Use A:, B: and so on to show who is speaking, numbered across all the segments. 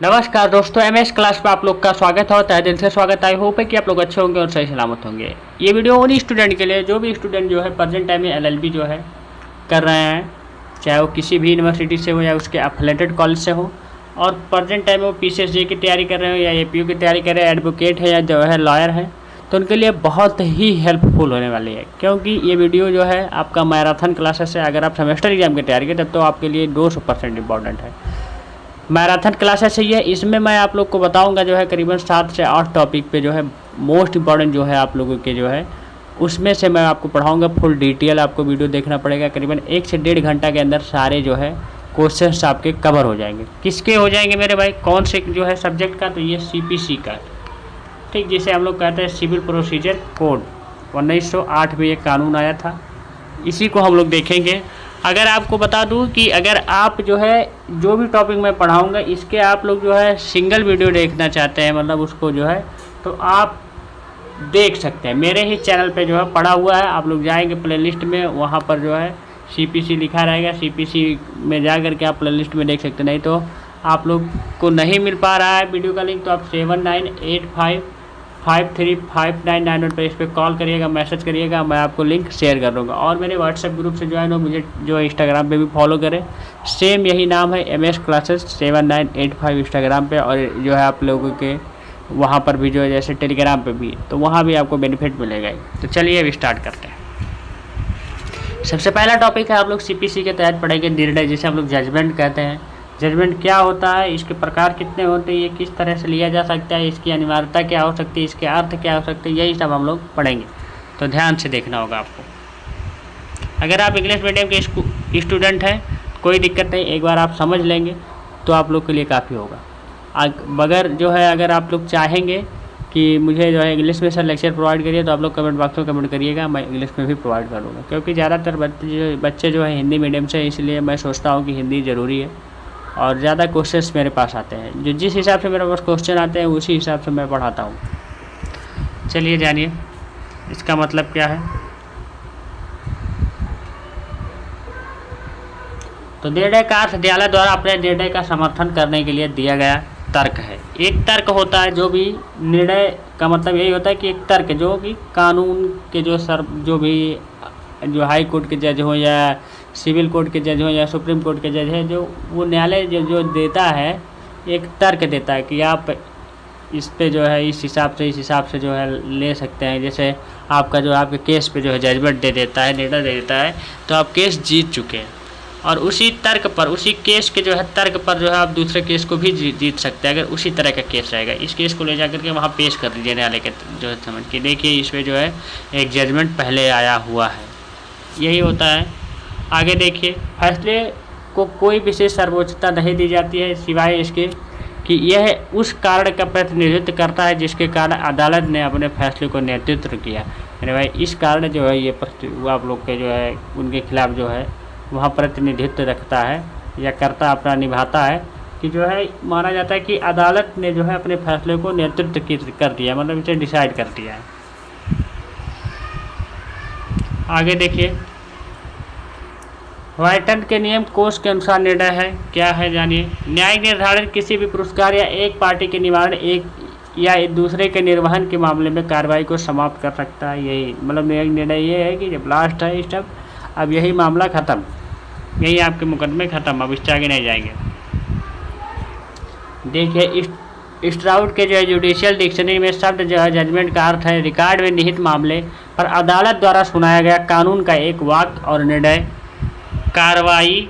A: नमस्कार दोस्तों, MS class में आप लोग का स्वागत है और तहे दिल से स्वागत। आई होप है कि आप लोग अच्छे होंगे और सही सलामत होंगे। ये वीडियो उन्हीं स्टूडेंट के लिए जो भी स्टूडेंट जो है प्रेजेंट टाइम में एलएलबी जो है कर रहे हैं, चाहे वो किसी भी यूनिवर्सिटी से हो या उसके एफिलिएटेड कॉलेज से हो, और प्रेजेंट टाइम में वो पीसीएसजे की तैयारी कर रहे हो या एपीयू की तैयारी कर रहे हैं, एडवोकेट है या जो है लॉयर है, तो उनके लिए बहुत ही हेल्पफुल होने वाली है। क्योंकि ये वीडियो जो है आपका मैराथन क्लासेस है। अगर आप सेमेस्टर एग्जाम की तैयारी करें तब तो आपके लिए 200% इंपॉर्टेंट है। मैराथन क्लासेस है ये, इसमें मैं आप लोग को बताऊंगा जो है करीबन 7 से 8 टॉपिक पे जो है मोस्ट इंपॉर्टेंट जो है आप लोगों के जो है उसमें से मैं आपको पढ़ाऊंगा। फुल डिटेल आपको वीडियो देखना पड़ेगा। करीबन 1 से 1.5 घंटा के अंदर सारे जो है क्वेश्चंस आपके कवर हो जाएंगे। किसके हो जाएंगे मेरे भाई, कौन से जो है सब्जेक्ट का, तो ये सीपीसी का, ठीक, जिसे हम लोग कहते हैं सिविल प्रोसीजर कोड। 1908 में ये कानून आया था, इसी को हम लोग देखेंगे। अगर आपको बता दूं कि अगर आप जो है जो भी टॉपिक मैं पढ़ाऊंगा इसके आप लोग जो है सिंगल वीडियो देखना चाहते हैं, मतलब उसको जो है तो आप देख सकते हैं। मेरे ही चैनल पे जो है पड़ा हुआ है, आप लोग जाएंगे प्लेलिस्ट में, वहाँ पर जो है सीपीसी लिखा रहेगा। सीपीसी में जा कर के आप प्लेलिस्ट में देख सकते हैं। नहीं तो आप लोग को नहीं मिल पा रहा है वीडियो का लिंक, तो आप 7985535991 पर इस पर कॉल करिएगा, मैसेज करिएगा, मैं आपको लिंक शेयर कर दूँगा। और मेरे व्हाट्सएप ग्रुप से ज्वाइन हो, मुझे जो है इंस्टाग्राम पे भी फॉलो करें, सेम यही नाम है एमएस क्लासेस 7985 इंस्टाग्राम पे। और जो है आप लोगों के वहाँ पर भी जो है जैसे टेलीग्राम पे भी, तो वहाँ भी आपको बेनिफिट मिलेगा ही। तो चलिए अभी स्टार्ट करते हैं। सबसे पहला टॉपिक है, आप लोग सीपीसी के तहत पढ़ेंगे निर्णय, जिसे हम लोग जजमेंट कहते हैं। जजमेंट क्या होता है, इसके प्रकार कितने होते हैं, ये किस तरह से लिया जा सकता है, इसकी अनिवार्यता क्या हो सकती है, इसके अर्थ क्या हो सकते हैं, यही सब हम लोग पढ़ेंगे। तो ध्यान से देखना होगा आपको। अगर आप इंग्लिश मीडियम के स्टूडेंट हैं कोई दिक्कत नहीं, एक बार आप समझ लेंगे तो आप लोग के लिए काफ़ी होगा। मगर जो है अगर आप लोग चाहेंगे कि मुझे जो है इंग्लिश में सर लेक्चर प्रोवाइड करिए, तो आप लोग कमेंट बॉक्स में कमेंट करिएगा, मैं इंग्लिश में भी प्रोवाइड कर दूँगा। क्योंकि ज़्यादातर बच्चे जो है हिंदी मीडियम से, इसलिए मैं सोचता हूँ कि हिंदी ज़रूरी है और ज़्यादा क्वेश्चंस मेरे पास आते हैं। जो जिस हिसाब से मेरे पास क्वेश्चन आते हैं उसी हिसाब से मैं पढ़ाता हूँ। चलिए जानिए इसका मतलब क्या है। तो निर्णय का अर्थ अदालत द्वारा अपने निर्णय का समर्थन करने के लिए दिया गया तर्क है। एक तर्क होता है, जो भी निर्णय का मतलब यही होता है कि एक तर्क जो कि कानून के जो भी जो हाई कोर्ट के जज हो या सिविल कोर्ट के जज हो या सुप्रीम कोर्ट के जज है, जो वो न्यायालय जो देता है, एक तर्क देता है कि आप इस पे जो है इस हिसाब से जो है ले सकते हैं। जैसे आपका जो आपके केस पे जो है जजमेंट दे देता है, निर्णय दे देता है, तो आप केस जीत चुके हैं। और उसी तर्क पर, उसी केस के जो है तर्क पर जो है आप दूसरे केस को भी जीत सकते हैं, अगर उसी तरह का केस रहेगा। इस केस को ले जाकर के वहाँ पेश कर दीजिए न्यायालय के जो है समझ के, देखिए इस पर जो है एक जजमेंट पहले आया हुआ है, यही होता है। आगे देखिए, फैसले को कोई विशेष सर्वोच्चता नहीं दी जाती है, सिवाय इसके कि यह उस कारण का प्रतिनिधित्व करता है जिसके कारण अदालत ने अपने फैसले को नेतृत्व किया। मेरे भाई, इस कारण जो है ये आप लोग के जो है उनके खिलाफ जो है वहाँ प्रतिनिधित्व रखता है या कर्ता अपना निभाता है, कि जो है माना जाता है कि अदालत ने जो है अपने फैसले को नेतृत्व कर दिया, मतलब इसे डिसाइड कर दिया है। आगे देखिए, व्हाइटन के नियम कोष के अनुसार निर्णय है, क्या है जानिए। न्यायिक निर्धारण किसी भी पुरस्कार या एक पार्टी के निवारण एक या दूसरे के निर्वहन के मामले में कार्रवाई को समाप्त कर सकता है। यही मतलब न्यायिक निर्णय ये है कि जब लास्ट है स्टेप, अब यही मामला ख़त्म, यही आपके मुकदमे ख़त्म, अब इससे आगे नहीं जाएंगे। देखिए, स्ट्राउड के जो है जुडिशियल डिक्शनरी में शब्द जो है जजमेंट का अर्थ है रिकॉर्ड में निहित मामले पर अदालत द्वारा सुनाया गया कानून का एक वाक्य और निर्णय कार्रवाई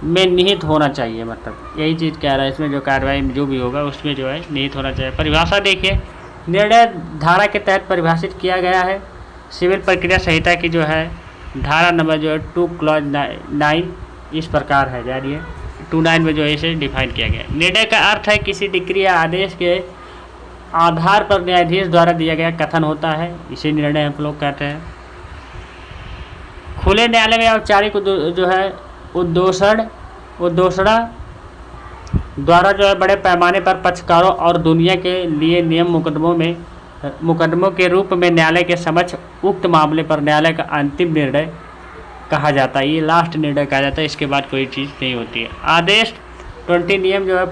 A: में निहित होना चाहिए। मतलब यही चीज़ कह रहा है, इसमें जो कार्रवाई जो भी होगा उसमें जो है निहित होना चाहिए। परिभाषा देखिए, निर्णय धारा के तहत परिभाषित किया गया है। सिविल प्रक्रिया संहिता की जो है धारा नंबर जो है 2 क्लॉज 9 इस प्रकार है, जानिए 29 में जो है इसे डिफाइन किया गया। निर्णय का अर्थ है किसी डिक्री या आदेश के आधार पर न्यायाधीश द्वारा दिया गया कथन होता है, इसे निर्णय हम लोग कहते हैं। खुले न्यायालय में औपचारिक जो है उद्घोषणा द्वारा जो है बड़े पैमाने पर पक्षकारों और दुनिया के लिए नियम मुकदमों के रूप में न्यायालय के समक्ष उक्त मामले पर न्यायालय का अंतिम निर्णय कहा जाता है। ये लास्ट निर्णय कहा जाता है, इसके बाद कोई चीज़ नहीं होती है। आदेश 20 नियम जो है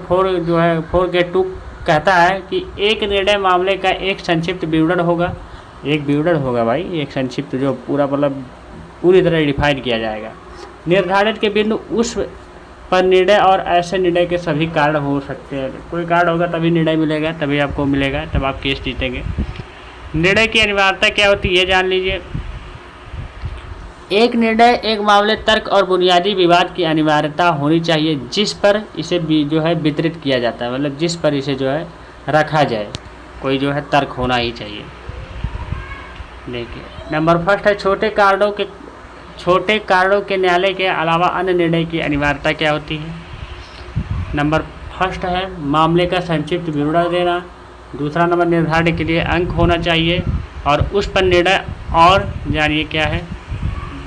A: 4(2) कहता है कि एक निर्णय मामले का एक संक्षिप्त विवरण होगा। एक विवरण होगा भाई, एक संक्षिप्त जो पूरा मतलब पूरी तरह डिफाइन किया जाएगा। निर्धारित के बिंदु उस पर निर्णय और ऐसे निर्णय के सभी कारण हो सकते हैं। कोई कारण होगा तभी निर्णय मिलेगा, तभी आपको मिलेगा, तब आप केस जीतेंगे। निर्णय की अनिवार्यता क्या होती है जान लीजिए। एक निर्णय एक मामले तर्क और बुनियादी विवाद की अनिवार्यता होनी चाहिए जिस पर इसे जो है वितरित किया जाता है, मतलब जिस पर इसे जो है रखा जाए, कोई जो है तर्क होना ही चाहिए। देखिए नंबर फर्स्ट है छोटे कारणों के न्यायालय के अलावा अन्य निर्णय की अनिवार्यता क्या होती है। नंबर फर्स्ट है मामले का संक्षिप्त विवरण देना। दूसरा नंबर निर्धारण के लिए अंक होना चाहिए और उस पर निर्णय और जानिए क्या है।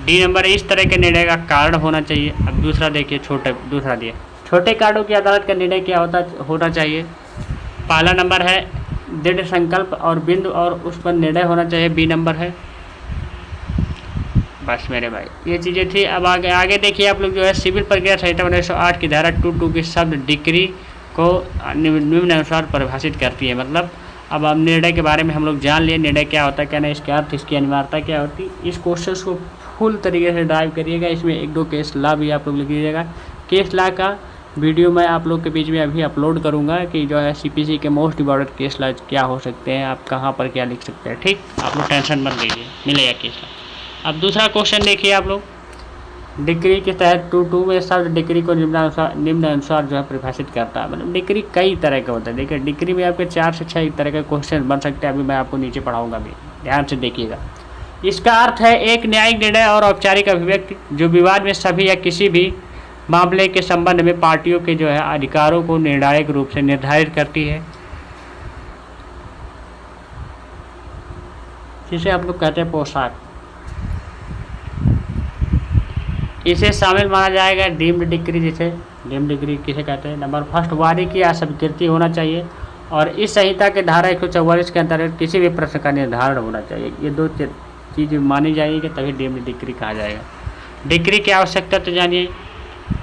A: डी नंबर इस तरह के निर्णय का कारण होना चाहिए। अब दूसरा देखिए दूसरा दिए छोटे कारणों की अदालत का निर्णय क्या होना चाहिए। पहला नंबर है दृढ़ संकल्प और बिंदु और उस पर निर्णय होना चाहिए। बी नंबर है। बस मेरे भाई ये चीज़ें थी। अब आगे देखिए आप लोग जो है सिविल प्रक्रिया संहिता 1908 की धारा 22 की शब्द डिक्री को निम्नानुसार परिभाषित करती है। मतलब अब निर्णय के बारे में हम लोग जान लिए, निर्णय क्या होता है क्या नहीं, इसके अर्थ, इसकी अनिवार्यता क्या होती है। इस क्वेश्चन को फुल तरीके से ड्राइव करिएगा। इसमें 1-2 केस लॉ भी आप लोग लिख लीजिएगा। केस लॉ का वीडियो मैं आप लोग के बीच में अभी अपलोड करूंगा कि जो है सीपीसी के मोस्ट इम्पॉर्टेंट केस लॉ क्या हो सकते हैं, आप कहां पर क्या लिख सकते हैं। ठीक, आप लोग टेंशन मत लीजिए, मिलेगा केस लॉ। अब दूसरा क्वेश्चन देखिए आप लोग, डिग्री के तहत 2.2 में शब्द डिग्री को निम्नानुसार जो है परिभाषित करता है। मतलब डिग्री कई तरह का होता है। देखिए डिग्री में आपके 4 से 6 तरह के क्वेश्चन बन सकते हैं। अभी मैं आपको नीचे पढ़ाऊंगा भी, ध्यान से देखिएगा। इसका अर्थ है एक न्यायिक निर्णय और औपचारिक अभिव्यक्ति जो विवाद में सभी या किसी भी मामले के संबंध में पार्टियों के जो है अधिकारों को निर्णायक रूप से निर्धारित करती है, जिसे हम लोग कहते हैं पोशाक। इसे शामिल माना जाएगा डीम्ड डिग्री, जिसे डीम्ड डिग्री किसे कहते हैं। नंबर फर्स्ट वादी की अस्वीकृति होना चाहिए और इस संहिता के धारा 144 के अंतर्गत किसी भी प्रश्न का निर्धारण होना चाहिए। ये 2 चीज़ें मानी जाएगी तभी डीम्ड डिग्री कहा जाएगा। डिग्री की आवश्यकता तो जानिए।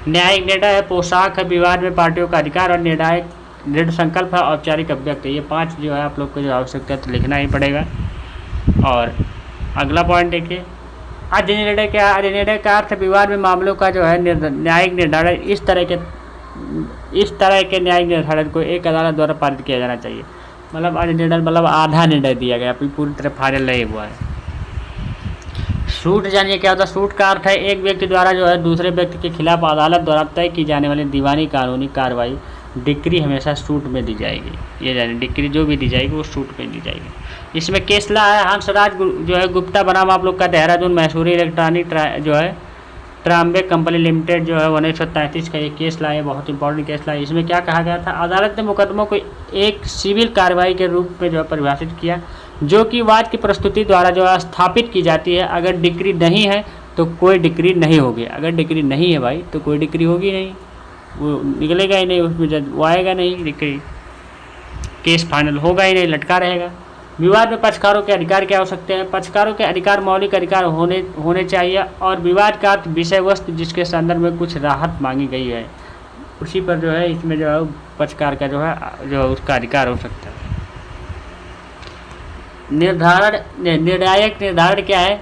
A: न्यायिक निर्णय है, पोशाक है, विवाद में पार्टियों का अधिकार और निर्णायक दृढ़ संकल्प है, औपचारिक अभिव्यक्ति। ये 5 जो है आप लोग को जो आवश्यकता तो लिखना ही पड़ेगा। और अगला पॉइंट देखिए, अधिनिर्णय क्या है। अधिनिर्णय का अर्थ विवाद में मामलों का जो है न्यायिक निर्धारण इस तरह के न्यायिक निर्धारण को एक अदालत द्वारा पारित किया जाना चाहिए। मतलब अधिनिर्णय मतलब आधा निर्णय दिया गया, अभी पूरी तरह फाइनल नहीं हुआ है। सूट जानिए क्या होता है। सूट का अर्थ है एक व्यक्ति द्वारा जो है दूसरे व्यक्ति के खिलाफ अदालत द्वारा तय की जाने वाली दीवानी कानूनी कार्रवाई। डिक्री हमेशा सूट में दी जाएगी, ये जानिए डिक्री जो भी दी जाएगी वो सूट में दी जाएगी। इसमें केस लॉ है। हंसराज जो है गुप्ता बनाम आप लोग का देहरादून मैसूरी इलेक्ट्रॉनिक जो है ट्राम्बे कंपनी लिमिटेड जो है 1933 का ये केस लॉ है, बहुत इंपॉर्टेंट केस लॉ है। इसमें क्या कहा गया था, अदालत ने मुकदमों को एक सिविल कार्रवाई के रूप में जो है परिभाषित किया जो कि वाद की प्रस्तुति द्वारा जो है स्थापित की जाती है। अगर डिक्री नहीं है तो कोई डिक्री नहीं होगी। अगर डिक्री नहीं है भाई तो कोई डिक्री होगी नहीं, वो निकलेगा ही नहीं, उसमें जज वो आएगा नहीं, डिक्री केस फाइनल होगा ही नहीं, लटका रहेगा। विवाद में पक्षकारों के अधिकार क्या हो सकते हैं। पक्षकारों के अधिकार मौलिक अधिकार होने चाहिए और विवाद का अर्थ विषय वस्तु जिसके संदर्भ में कुछ राहत मांगी गई है उसी पर जो है इसमें जो है पक्षकार का जो है उसका अधिकार हो सकता है। निर्णायक निर्धारण क्या है।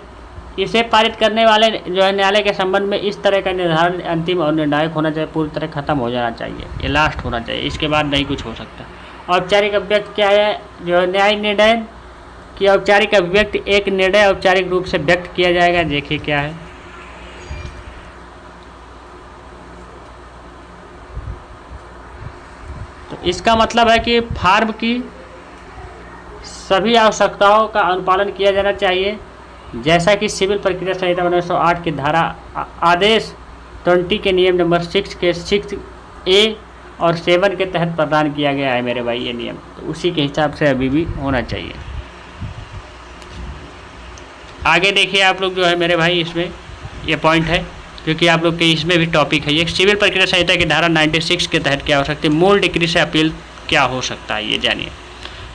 A: इसे पारित करने वाले जो है न्यायालय के संबंध में इस तरह का निर्धारण अंतिम और निर्णायक होना चाहिए, पूरी तरह खत्म हो जाना चाहिए, ये लास्ट होना चाहिए, इसके बाद नहीं कुछ हो सकता। औपचारिक अभिव्यक्ति क्या है, जो है न्यायिक निर्णय की औपचारिक अभिव्यक्ति एक निर्णय औपचारिक रूप से व्यक्त किया जाएगा। देखिए क्या है, तो इसका मतलब है कि फार्म की सभी आवश्यकताओं का अनुपालन किया जाना चाहिए जैसा कि सिविल प्रक्रिया संहिता 1908 की धारा आदेश 20 के नियम नंबर 6 के 6A और 7 के तहत प्रदान किया गया है मेरे भाई ये नियम, तो उसी के हिसाब से अभी भी होना चाहिए। आगे देखिए आप लोग जो है मेरे भाई इसमें ये पॉइंट है क्योंकि आप लोग के इसमें भी टॉपिक है। ये सिविल प्रक्रिया संहिता की धारा 96 के तहत क्या हो सकती है, मूल डिक्री से अपील क्या हो सकता है, ये जानिए।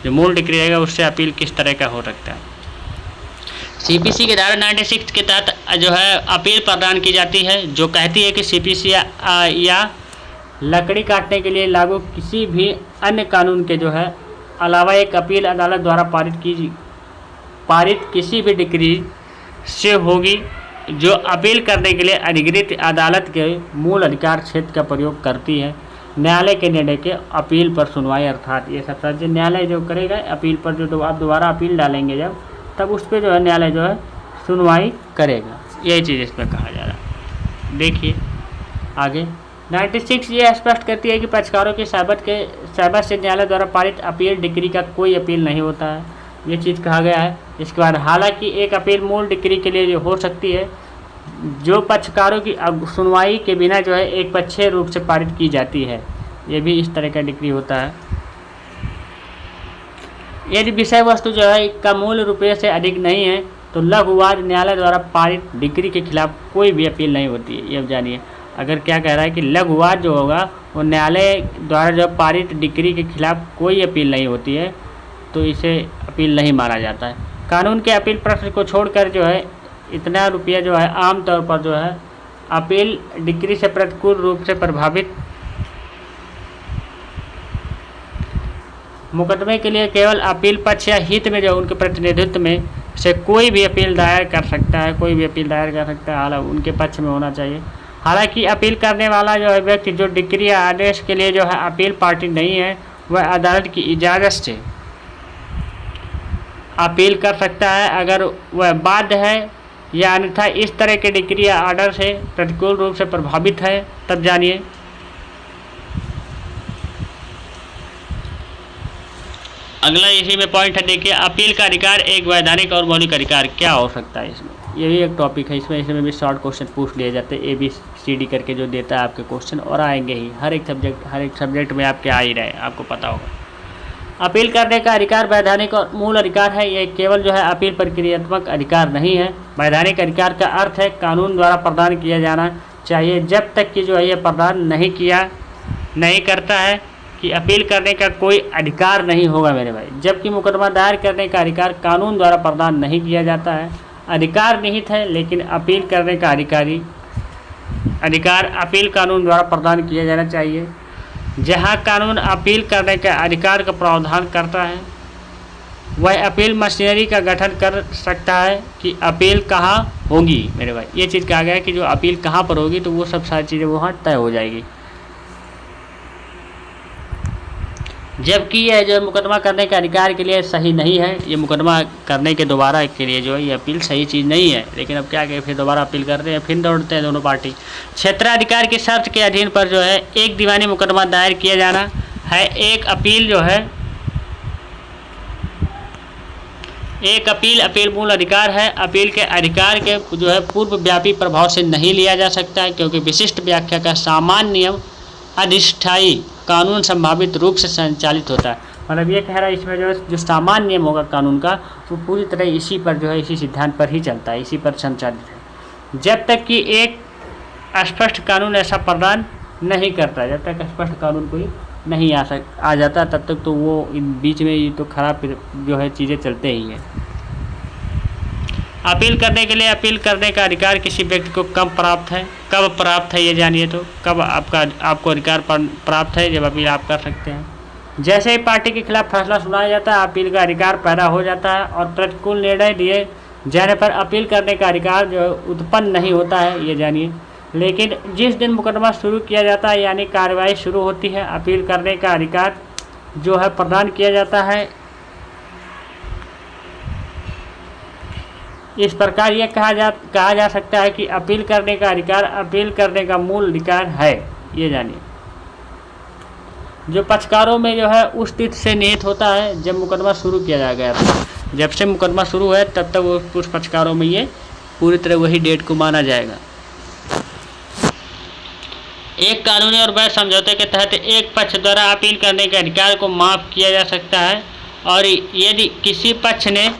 A: जो मूल डिक्री रहेगा उससे अपील किस तरह का हो सकता है। सीपीसी के धारा 96 के तहत जो है अपील प्रदान की जाती है जो कहती है कि सीपीसी या लकड़ी काटने के लिए लागू किसी भी अन्य कानून के जो है अलावा एक अपील अदालत द्वारा पारित किसी भी डिक्री से होगी जो अपील करने के लिए अधिकृत अदालत के मूल अधिकार क्षेत्र का प्रयोग करती है। न्यायालय के निर्णय के अपील पर सुनवाई, अर्थात ये सब सर्वोच्च न्यायालय जो करेगा अपील पर, जो आप दोबारा अपील डालेंगे जब, तब उस पर जो है न्यायालय जो है सुनवाई करेगा। यही चीज़ इसमें कहा जा रहा है। देखिए आगे 96 ये स्पष्ट करती है कि पक्षकारों की सहमति से न्यायालय द्वारा पारित अपील डिक्री का कोई अपील नहीं होता है। ये चीज़ कहा गया है। इसके बाद हालांकि एक अपील मूल डिक्री के लिए हो सकती है जो पक्षकारों की सुनवाई के बिना जो है एक पक्षीय रूप से पारित की जाती है। ये भी इस तरह का डिक्री होता है। यदि विषय वस्तु जो है का मूल रुपये से अधिक नहीं है तो लघुवाद न्यायालय द्वारा पारित डिक्री के खिलाफ कोई भी अपील नहीं होती है। ये जानिए, अगर क्या कह रहा है कि लघुवाद जो होगा वो न्यायालय द्वारा जब पारित डिक्री के खिलाफ कोई अपील नहीं होती है तो इसे अपील नहीं माना जाता है। कानून के अपील प्रश्न को छोड़कर जो है इतना रुपया जो है आमतौर पर जो है अपील डिक्री से प्रतिकूल रूप से प्रभावित मुकदमे के लिए केवल अपील पक्ष या हित में जो उनके प्रतिनिधित्व में से कोई भी अपील दायर कर सकता है। हालांकि उनके पक्ष में होना चाहिए। हालांकि अपील करने वाला जो है व्यक्ति जो डिक्री या आदेश के लिए जो है अपील पार्टी नहीं है वह अदालत की इजाज़त से अपील कर सकता है अगर वह बाध्य है या अन्यथा इस तरह के डिक्री या आर्डर से प्रतिकूल रूप से प्रभावित है। तब जानिए अगला इसी में पॉइंट है। देखिए अपील का अधिकार एक वैधानिक और मौलिक अधिकार क्या हो सकता है। इसमें ये भी एक टॉपिक है। इसमें भी शॉर्ट क्वेश्चन पूछ लिए जाते हैं ABCD करके जो देता है आपके क्वेश्चन, और आएंगे ही हर एक सब्जेक्ट में आपके आ ही रहे, आपको पता होगा। अपील करने का अधिकार वैधानिक और मूल अधिकार है। यह केवल जो है अपील प्रक्रियात्मक अधिकार नहीं है। वैधानिक अधिकार का अर्थ है कानून द्वारा प्रदान किया जाना चाहिए जब तक कि जो है ये प्रदान नहीं करता है कि अपील करने का कोई अधिकार नहीं होगा मेरे भाई। जबकि मुकदमा दायर करने का अधिकार कानून द्वारा प्रदान नहीं किया जाता है, अधिकार निहित है, लेकिन अपील करने का अधिकार अपील कानून द्वारा प्रदान किया जाना चाहिए। जहां कानून अपील करने के अधिकार का प्रावधान करता है वह अपील मशीनरी का गठन कर सकता है कि अपील कहाँ होगी मेरे भाई। ये चीज़ कहा गया है कि जो अपील कहाँ पर होगी तो वो सब सारी चीज़ें वहाँ तय हो जाएगी। जबकि यह जो मुकदमा करने के अधिकार के लिए सही नहीं है। ये मुकदमा करने के दोबारा के लिए जो है ये अपील सही चीज़ नहीं है, लेकिन अब क्या करें, फिर दोबारा अपील करते हैं, फिर दौड़ते हैं दोनों पार्टी। क्षेत्राधिकार की शर्त के अधीन पर जो है एक दीवानी मुकदमा दायर किया जाना है। एक अपील अपील मूल अधिकार है। अपील के अधिकार के जो है पूर्व व्यापी प्रभाव से नहीं लिया जा सकता है क्योंकि विशिष्ट व्याख्या का सामान्य नियम अधिष्ठायी कानून संभावित रूप से संचालित होता है। मतलब ये कह रहा है इसमें जो सामान्य नियम होगा कानून का वो पूरी तरह इसी पर जो है इसी सिद्धांत पर ही चलता है, इसी पर संचालित है। जब तक कि एक स्पष्ट कानून ऐसा प्रदान नहीं करता, जब तक स्पष्ट कानून कोई नहीं आ जाता तब तक तो वो बीच में ये तो खराब जो है चीज़ें चलते ही हैं। अपील करने के लिए अपील करने का अधिकार किसी व्यक्ति को कब प्राप्त है ये जानिए। तो कब आपको अधिकार प्राप्त है, जब अपील आप कर सकते हैं। जैसे ही पार्टी के खिलाफ फैसला सुनाया जाता है अपील का अधिकार पैदा हो जाता है और प्रतिकूल निर्णय दिए जाने पर अपील करने का अधिकार जो उत्पन्न नहीं होता है, ये जानिए। लेकिन जिस दिन मुकदमा शुरू किया जाता है यानी कार्रवाई शुरू होती है अपील करने का अधिकार जो है प्रदान किया जाता है। इस प्रकार यह कहा जा सकता है कि अपील करने का अधिकार अपील करने का मूल अधिकार है, ये जानिए। जो पक्षकारों में जो है उस तिथि से निहित होता है जब मुकदमा शुरू किया गया था। जब से मुकदमा शुरू है तब तक वो उस पक्षकारों में ये पूरी तरह वही डेट को माना जाएगा। एक कानूनी और वैध समझौते के तहत एक पक्ष द्वारा अपील करने के अधिकार को माफ किया जा सकता है और यदि किसी पक्ष ने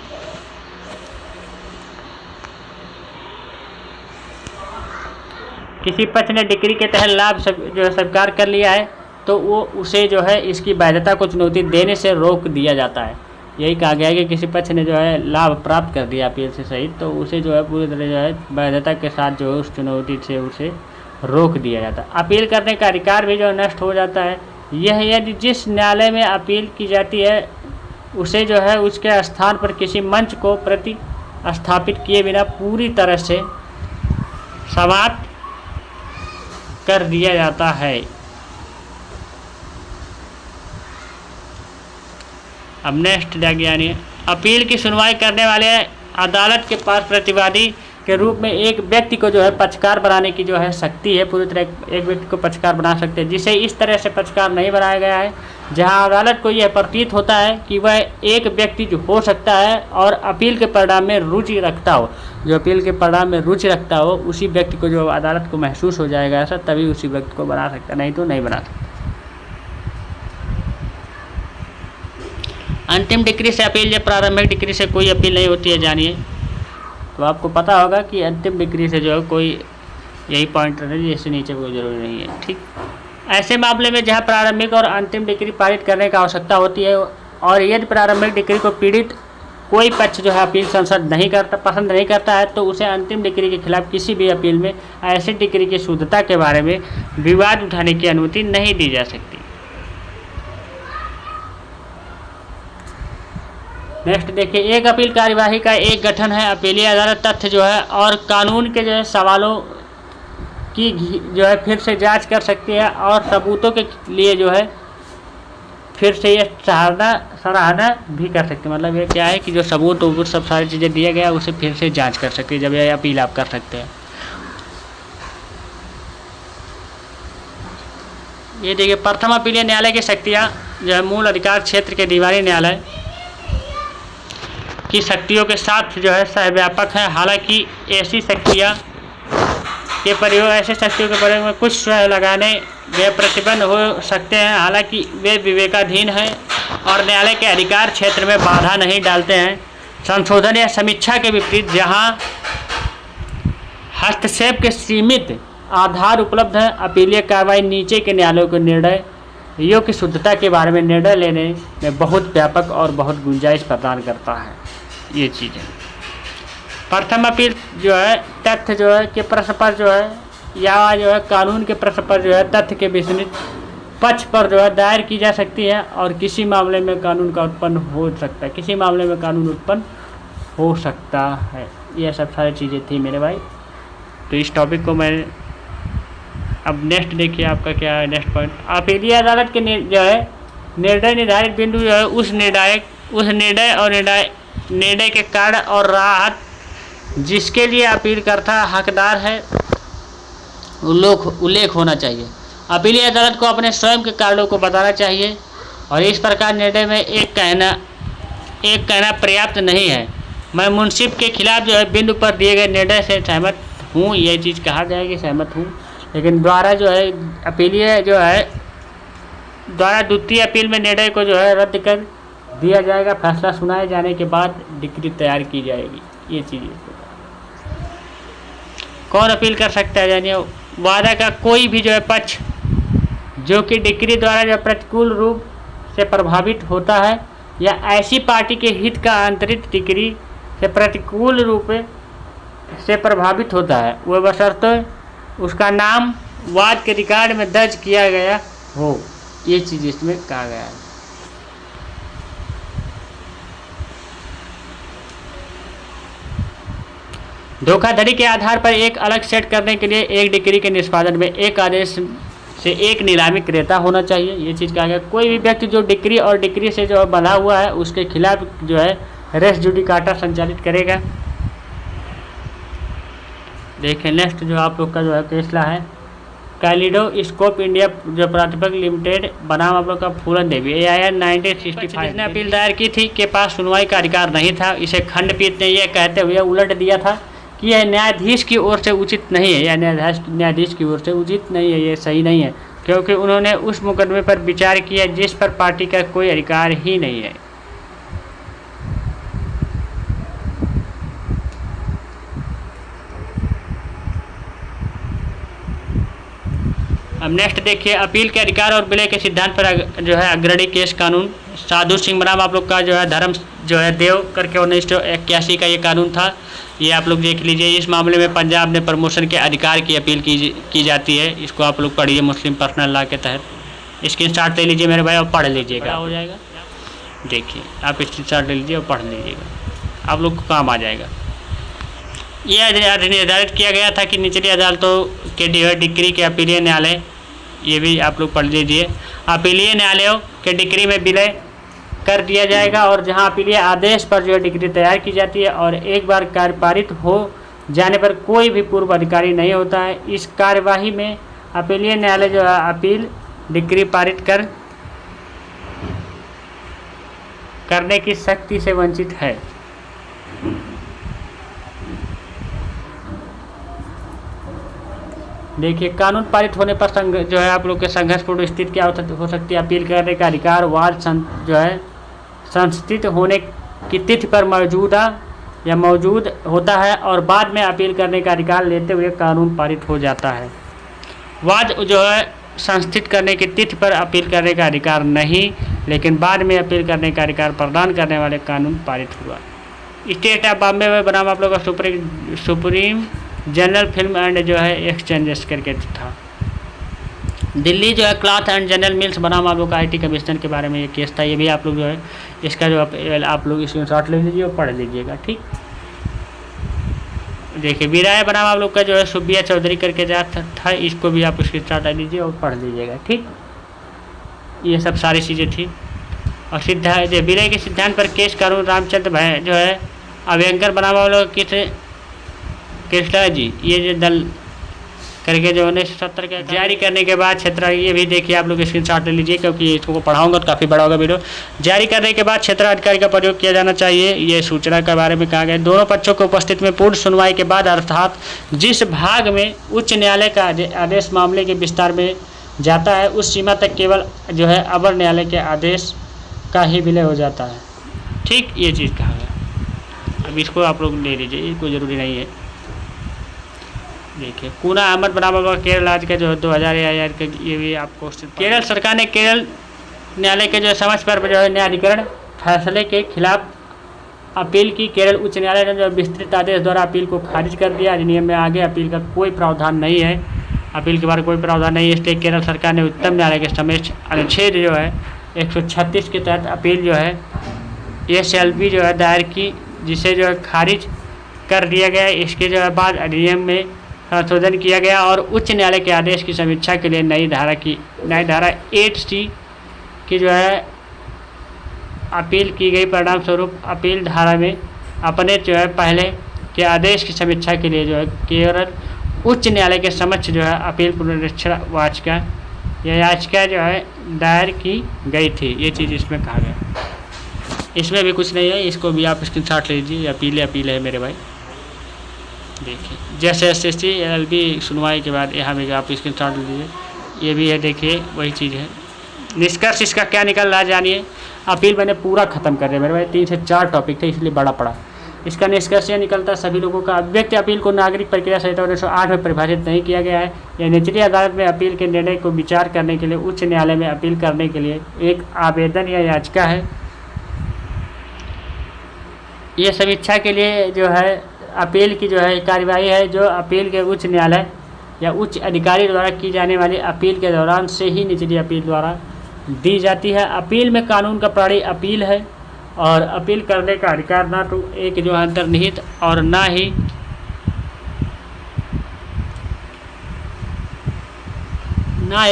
A: डिक्री के तहत लाभ जो है स्वीकार कर लिया है तो वो उसे जो है इसकी वैधता को चुनौती देने से रोक दिया जाता है। यही कहा गया है कि किसी पक्ष ने जो है लाभ प्राप्त कर दिया अपील से सहित तो उसे जो है पूरी तरह जो है वैधता के साथ जो है उस चुनौती से उसे रोक दिया जाता है। अपील करने का अधिकार भी जो है नष्ट हो जाता है। यह यदि जिस न्यायालय में अपील की जाती है उसे जो है उसके स्थान पर किसी मंच को प्रतिस्थापित किए बिना पूरी तरह से समाप्त कर दिया जाता है। अब नेक्स्ट जानिए, अपील की सुनवाई करने वाले अदालत के पास प्रतिवादी के रूप में एक व्यक्ति को जो है पक्षकार बनाने की जो है शक्ति है। पूरी तरह एक व्यक्ति को पक्षकार बना सकते हैं, जिसे इस तरह से पक्षकार नहीं बनाया गया है जहां अदालत को यह प्रतीत होता है कि वह एक व्यक्ति जो हो सकता है और अपील के परिणाम में रुचि रखता हो। जो अपील के परिणाम में रुचि रखता हो उसी व्यक्ति को जो अदालत को महसूस हो जाएगा ऐसा, तभी उसी व्यक्ति को बना सकता, नहीं तो नहीं बना सकता। अंतिम डिग्री से अपील या प्रारंभिक डिग्री से कोई अपील नहीं होती है। जानिए, तो आपको पता होगा कि अंतिम डिग्री से जो है कोई, यही पॉइंट है, जैसे नीचे कोई जरूरी नहीं है। ठीक, ऐसे मामले में जहां प्रारंभिक और अंतिम डिग्री पारित करने की आवश्यकता होती है और यदि प्रारंभिक डिग्री को पीड़ित कोई पक्ष जो है अपील पसंद नहीं करता है तो उसे अंतिम डिग्री के खिलाफ किसी भी अपील में ऐसी डिग्री की शुद्धता के बारे में विवाद उठाने की अनुमति नहीं दी जा सकती। नेक्स्ट देखिए, एक अपील कार्यवाही का एक गठन है। अपीलीय अदालत तथ्य जो है और कानून के जो है सवालों की जो है फिर से जांच कर सकती है और सबूतों के लिए जो है फिर से ये सराहना भी कर सकती है। मतलब ये क्या है कि जो सबूत सब सारी चीज़ें दिया गया उसे फिर से जांच कर सकती है, जब यह अपील आप कर सकते हैं। ये देखिए, प्रथम अपीलीय न्यायालय की शक्तियाँ जो है मूल अधिकार क्षेत्र के दीवानी न्यायालय की शक्तियों के साथ जो है सहव्यापक है। हालांकि ऐसी शक्तियों के प्रयोग में कुछ लगाने गए प्रतिबंध हो सकते हैं, हालांकि वे विवेकाधीन हैं और न्यायालय के अधिकार क्षेत्र में बाधा नहीं डालते हैं। संशोधन या समीक्षा के विपरीत जहां हस्तक्षेप के सीमित आधार उपलब्ध हैं, अपीलीय कार्रवाई नीचे के न्यायालयों को निर्णयों की शुद्धता के बारे में निर्णय लेने में बहुत व्यापक और बहुत गुंजाइश प्रदान करता है। ये चीज़ें प्रथम अपील जो है तथ्य जो है के प्रश्न पर जो है या जो है कानून के प्रश्न पर जो है तथ्य के विस्मित पक्ष पर जो है दायर की जा सकती है और किसी मामले में कानून का उत्पन्न हो सकता है, किसी मामले में कानून उत्पन्न हो सकता है। ये सब सारी चीज़ें थी मेरे भाई। तो इस टॉपिक को मैं अब नेक्स्ट देखिए आपका क्या है नेक्स्ट पॉइंट। अपीलीय अदालत के जो है निर्णय निर्धारित बिंदु जो है उस निर्णय और निर्णय के कारण और राहत जिसके लिए अपीलकर्ता हकदार है उल्लेख होना चाहिए। अपीलीय अदालत को अपने स्वयं के कारणों को बताना चाहिए और इस प्रकार निर्णय में एक कहना पर्याप्त नहीं है। मैं मुंसिफ के खिलाफ जो है बिंदु पर दिए गए निर्णय से सहमत हूँ, ये चीज़ कहा जाएगी सहमत हूँ, लेकिन द्वारा जो है अपीलीय जो है द्वारा द्वितीय अपील में निर्णय को जो है रद्द कर दिया जाएगा। फैसला सुनाए जाने के बाद डिक्री तैयार की जाएगी। ये चीज़ें कौन अपील कर सकता है? जानिए, वादा का कोई भी जो है पक्ष जो कि डिक्री द्वारा जो प्रतिकूल रूप से प्रभावित होता है या ऐसी पार्टी के हित का आंतरिक डिक्री से प्रतिकूल रूप से प्रभावित होता है, वह बशर्ते उसका नाम वाद के रिकॉर्ड में दर्ज किया गया हो। ये चीज़ इसमें कहा गया है। धोखाधड़ी के आधार पर एक अलग सेट करने के लिए एक डिक्री के निष्पादन में एक आदेश से एक नीलामी क्रेता होना चाहिए। ये चीज़ कहा गया। कोई भी व्यक्ति जो डिक्री और डिक्री से जो बंधा हुआ है उसके खिलाफ जो है रेस जुडिकाटा संचालित करेगा। देखिए नेक्स्ट जो आप लोग का जो है फैसला है कैलिडोस्कोप इंडिया जो प्राध्यापक लिमिटेड बनाम आप लोग का फूलन देवी AIR 1965 जिसने अपील दायर की थी के पास सुनवाई का अधिकार नहीं था। इसे खंडपीठ ने यह कहते हुए उलट दिया था कि यह न्यायाधीश की ओर से उचित नहीं है, या न्यायाधीश की ओर से उचित नहीं है, ये सही नहीं है, क्योंकि उन्होंने उस मुकदमे पर विचार किया जिस पर पार्टी का कोई अधिकार ही नहीं है। अब नेक्स्ट देखिए अपील के अधिकार और विलय के सिद्धांत पर जो है अग्रणी केस कानून साधु सिंह बनाम आप लोग का जो है धर्म जो है देव करके 1981 का ये कानून था। ये आप लोग देख लीजिए। इस मामले में पंजाब में प्रमोशन के अधिकार की अपील की जाती है। इसको आप लोग पढ़िए मुस्लिम पर्सनल लॉ के तहत। स्क्रीनशॉट ले लीजिए मेरे भाई और पढ़ लीजिएगा, हो जाएगा। देखिए आप स्क्रीनशॉट ले लीजिए और पढ़ लीजिएगा, आप लोग को काम आ जाएगा। यह निर्धारित किया गया था कि निचली अदालतों के डिक्री के अपीलीय न्यायालय, ये भी आप लोग पढ़ लीजिए, अपीलीय न्यायालयों के डिक्री में विलय कर दिया जाएगा और जहां अपीलीय आदेश पर जो है डिक्री तैयार की जाती है और एक बार कार्य पारित हो जाने पर कोई भी पूर्व अधिकारी नहीं होता है। इस कार्यवाही में अपीलीय न्यायालय जो है अपील डिक्री पारित करने की शक्ति से वंचित है। देखिए कानून पारित होने पर जो है आप लोग के संघर्षपूर्ण स्थिति क्या हो सकती है। अपील करने का अधिकार वाद जो है संस्थित होने की तिथि पर मौजूद होता है और बाद में अपील करने का अधिकार लेते हुए कानून पारित हो जाता है। वाद जो है संस्थित करने की तिथि पर अपील करने का अधिकार नहीं, लेकिन बाद में अपील करने का अधिकार प्रदान करने वाले कानून पारित हुआ। स्टेट ऑफ बॉम्बे में बनाम आप लोग का सुप्रीम जनरल फिल्म एंड जो है एक्सचेंजेस करके था। दिल्ली जो है क्लॉथ एंड जनरल मिल्स बनाम आप लोग का IT कमीशन के बारे में ये केस था। ये भी आप लोग जो है इसका जो आप लोग स्क्रीनशॉट ले लीजिए और पढ़ लीजिएगा, ठीक। देखिए विराय बनाम आप लोग का जो है सुबिया चौधरी करके था, इसको भी आप स्क्रीनशॉट ले लीजिए और पढ़ लीजिएगा, ठीक। ये सब सारी चीज़ें थी। और विराय के सिद्धांत पर केस कानून रामचंद्र जो है अभ्यंकर बनाम आप लोग कृष्णा जी, ये जो दल करके जो 1970 के जारी करने के बाद क्षेत्र, ये भी देखिए आप लोग स्क्रीनशॉट ले लीजिए क्योंकि इसको पढ़ाऊंगा तो काफ़ी बड़ा होगा वीडियो। जारी करने के बाद क्षेत्राधिकारी का प्रयोग किया जाना चाहिए, ये सूचना के बारे में कहा गया। दोनों पक्षों की उपस्थिति में पूर्ण सुनवाई के बाद अर्थात जिस भाग में उच्च न्यायालय का आदेश मामले के विस्तार में जाता है उस सीमा तक केवल जो है अवर न्यायालय के आदेश का ही विलय हो जाता है, ठीक। ये चीज़ कहा गया। अब इसको आप लोग ले लीजिए, ये कोई ज़रूरी नहीं है। देखिए कूना अहमद बनाम केरल राज्य का जो है 2000 का, ये भी आपको केरल सरकार ने केरल न्यायालय के जो समझ पर जो है न्यायाधिकरण फैसले के खिलाफ अपील की। केरल उच्च न्यायालय ने जो विस्तृत आदेश द्वारा अपील को खारिज कर दिया। अधिनियम में आगे अपील का कोई प्रावधान नहीं है, अपील के बारे में कोई प्रावधान नहीं है, इसलिए केरल सरकार ने उच्चतम न्यायालय के समक्ष अनुच्छेद जो है 136 के तहत अपील जो है SLB जो है दायर की, जिसे जो है खारिज कर दिया गया। इसके जो है बाद अधिनियम में संशोधन किया गया और उच्च न्यायालय के आदेश की समीक्षा के लिए नई धारा 8C की जो है अपील की गई। परिणाम स्वरूप अपील धारा में अपने जो है पहले के आदेश की समीक्षा के लिए जो है केरल उच्च न्यायालय के समक्ष जो है अपील पुनरीक्षण याचिका जो है दायर की गई थी। ये चीज़ इसमें कहा गया। इसमें भी कुछ नहीं है, इसको भी आप स्क्रीनशॉट ले लीजिए। अपील है मेरे भाई। देखिए जैसे SSC LLB सुनवाई के बाद यहाँ भी आप स्क्रीनशॉट लीजिए, ये भी है। देखिए वही चीज़ है। निष्कर्ष इसका क्या निकल रहा है जानिए। अपील मैंने पूरा ख़त्म कर दिया मेरे भाई, 3 से 4 टॉपिक थे इसलिए बड़ा पड़ा। इसका निष्कर्ष यह निकलता है सभी लोगों का अभिव्यक्ति अपील को नागरिक प्रक्रिया संहिता 1908 में परिभाषित नहीं किया गया है। यह निचली अदालत में अपील के निर्णय को विचार करने के लिए उच्च न्यायालय में अपील करने के लिए एक आवेदन या याचिका है। ये समीक्षा के लिए जो है अपील की जो है कार्यवाही है जो अपील के उच्च न्यायालय या उच्च अधिकारी द्वारा की जाने वाली अपील के दौरान से ही निचली अपील द्वारा दी जाती है। अपील में कानून का प्राणी अपील है और अपील करने का अधिकार ना तो एक जो अंतर्निहित और ना ही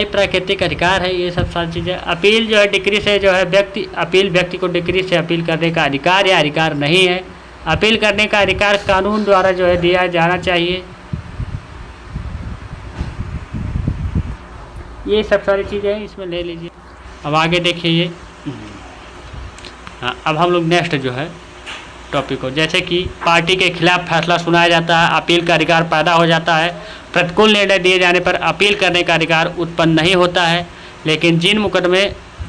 A: प्राकृतिक अधिकार है। ये सब सारी चीज़ें। अपील जो है डिक्री से जो है व्यक्ति को डिक्री से अपील करने का अधिकार या अधिकार नहीं है। अपील करने का अधिकार कानून द्वारा जो है दिया जाना चाहिए। ये सब सारी चीज़ें हैं, इसमें ले लीजिए। अब आगे देखिए ये अब हम लोग नेक्स्ट जो है टॉपिक को, जैसे कि पार्टी के खिलाफ फैसला सुनाया जाता है, अपील का अधिकार पैदा हो जाता है। प्रतिकूल निर्णय दिए जाने पर अपील करने का अधिकार उत्पन्न नहीं होता है, लेकिन जिन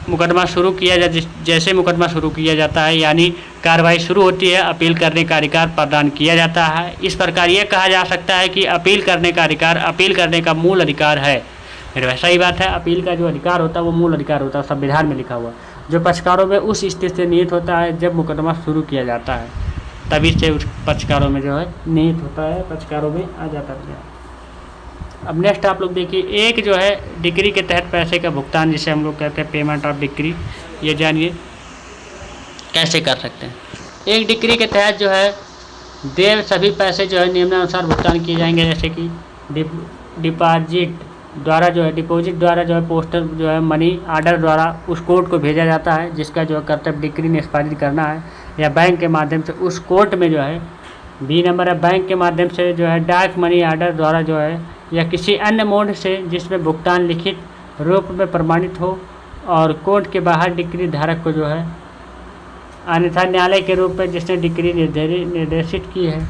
A: मुकदमा शुरू किया जैसे मुकदमा शुरू किया जाता है यानी कार्रवाई शुरू होती है, अपील करने का अधिकार प्रदान किया जाता है। इस प्रकार यह कहा जा सकता है कि अपील करने का अधिकार अपील करने का मूल अधिकार है। मेरे सही बात है, अपील का जो अधिकार होता है वो मूल अधिकार होता है, संविधान में लिखा हुआ। जो पक्षकारों में उस स्थिति से निहित होता है जब मुकदमा शुरू किया जाता है, तभी से उस पक्षकारों में जो है निहित होता है, पक्षकारों में आ जाता है। अब नेक्स्ट आप लोग देखिए, एक जो है डिक्री के तहत पैसे का भुगतान जिसे हम लोग कहते हैं पेमेंट ऑफ डिक्री, ये जानिए कैसे कर सकते हैं। एक डिक्री के तहत जो है देय सभी पैसे जो है नियमानुसार भुगतान किए जाएंगे, जैसे कि डिपॉजिट द्वारा जो है पोस्टल जो है मनी ऑर्डर द्वारा उस कोर्ट को भेजा जाता है जिसका जो है कर्तव्य डिक्री निष्पादित करना है, या बैंक के माध्यम से उस कोर्ट में जो है बी नंबर है बैंक के माध्यम से जो है डाक मनी ऑर्डर द्वारा जो है या किसी अन्य मोड से जिसमें भुगतान लिखित रूप में प्रमाणित हो और कोर्ट के बाहर डिक्री धारक को जो है अन्यथा न्यायालय के रूप में जिसने डिक्री निर्देशित की है।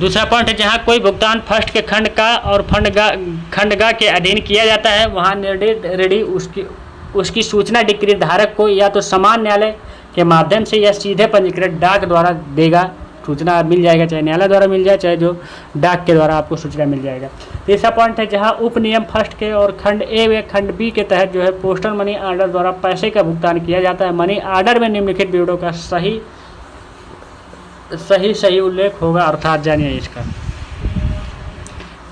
A: दूसरा पॉइंट है, जहां कोई भुगतान फर्स्ट के खंड का और खंडगा के अधीन किया जाता है वहां निर्णय ऋणी उसकी सूचना डिक्री धारक को या तो समान न्यायालय के माध्यम से या सीधे पंजीकृत डाक द्वारा देगा। सूचना मिल जाएगा, चाहे न्यायालय द्वारा मिल जाए चाहे जो डाक के द्वारा आपको सूचना मिल जाएगा। तीसरा पॉइंट है, जहां उप नियम फर्स्ट के और खंड ए व खंड बी के तहत जो है पोस्टल मनी ऑर्डर द्वारा पैसे का भुगतान किया जाता है, मनी ऑर्डर में निम्नलिखित विवरणों का सही उल्लेख होगा। अर्थात जानिए इसका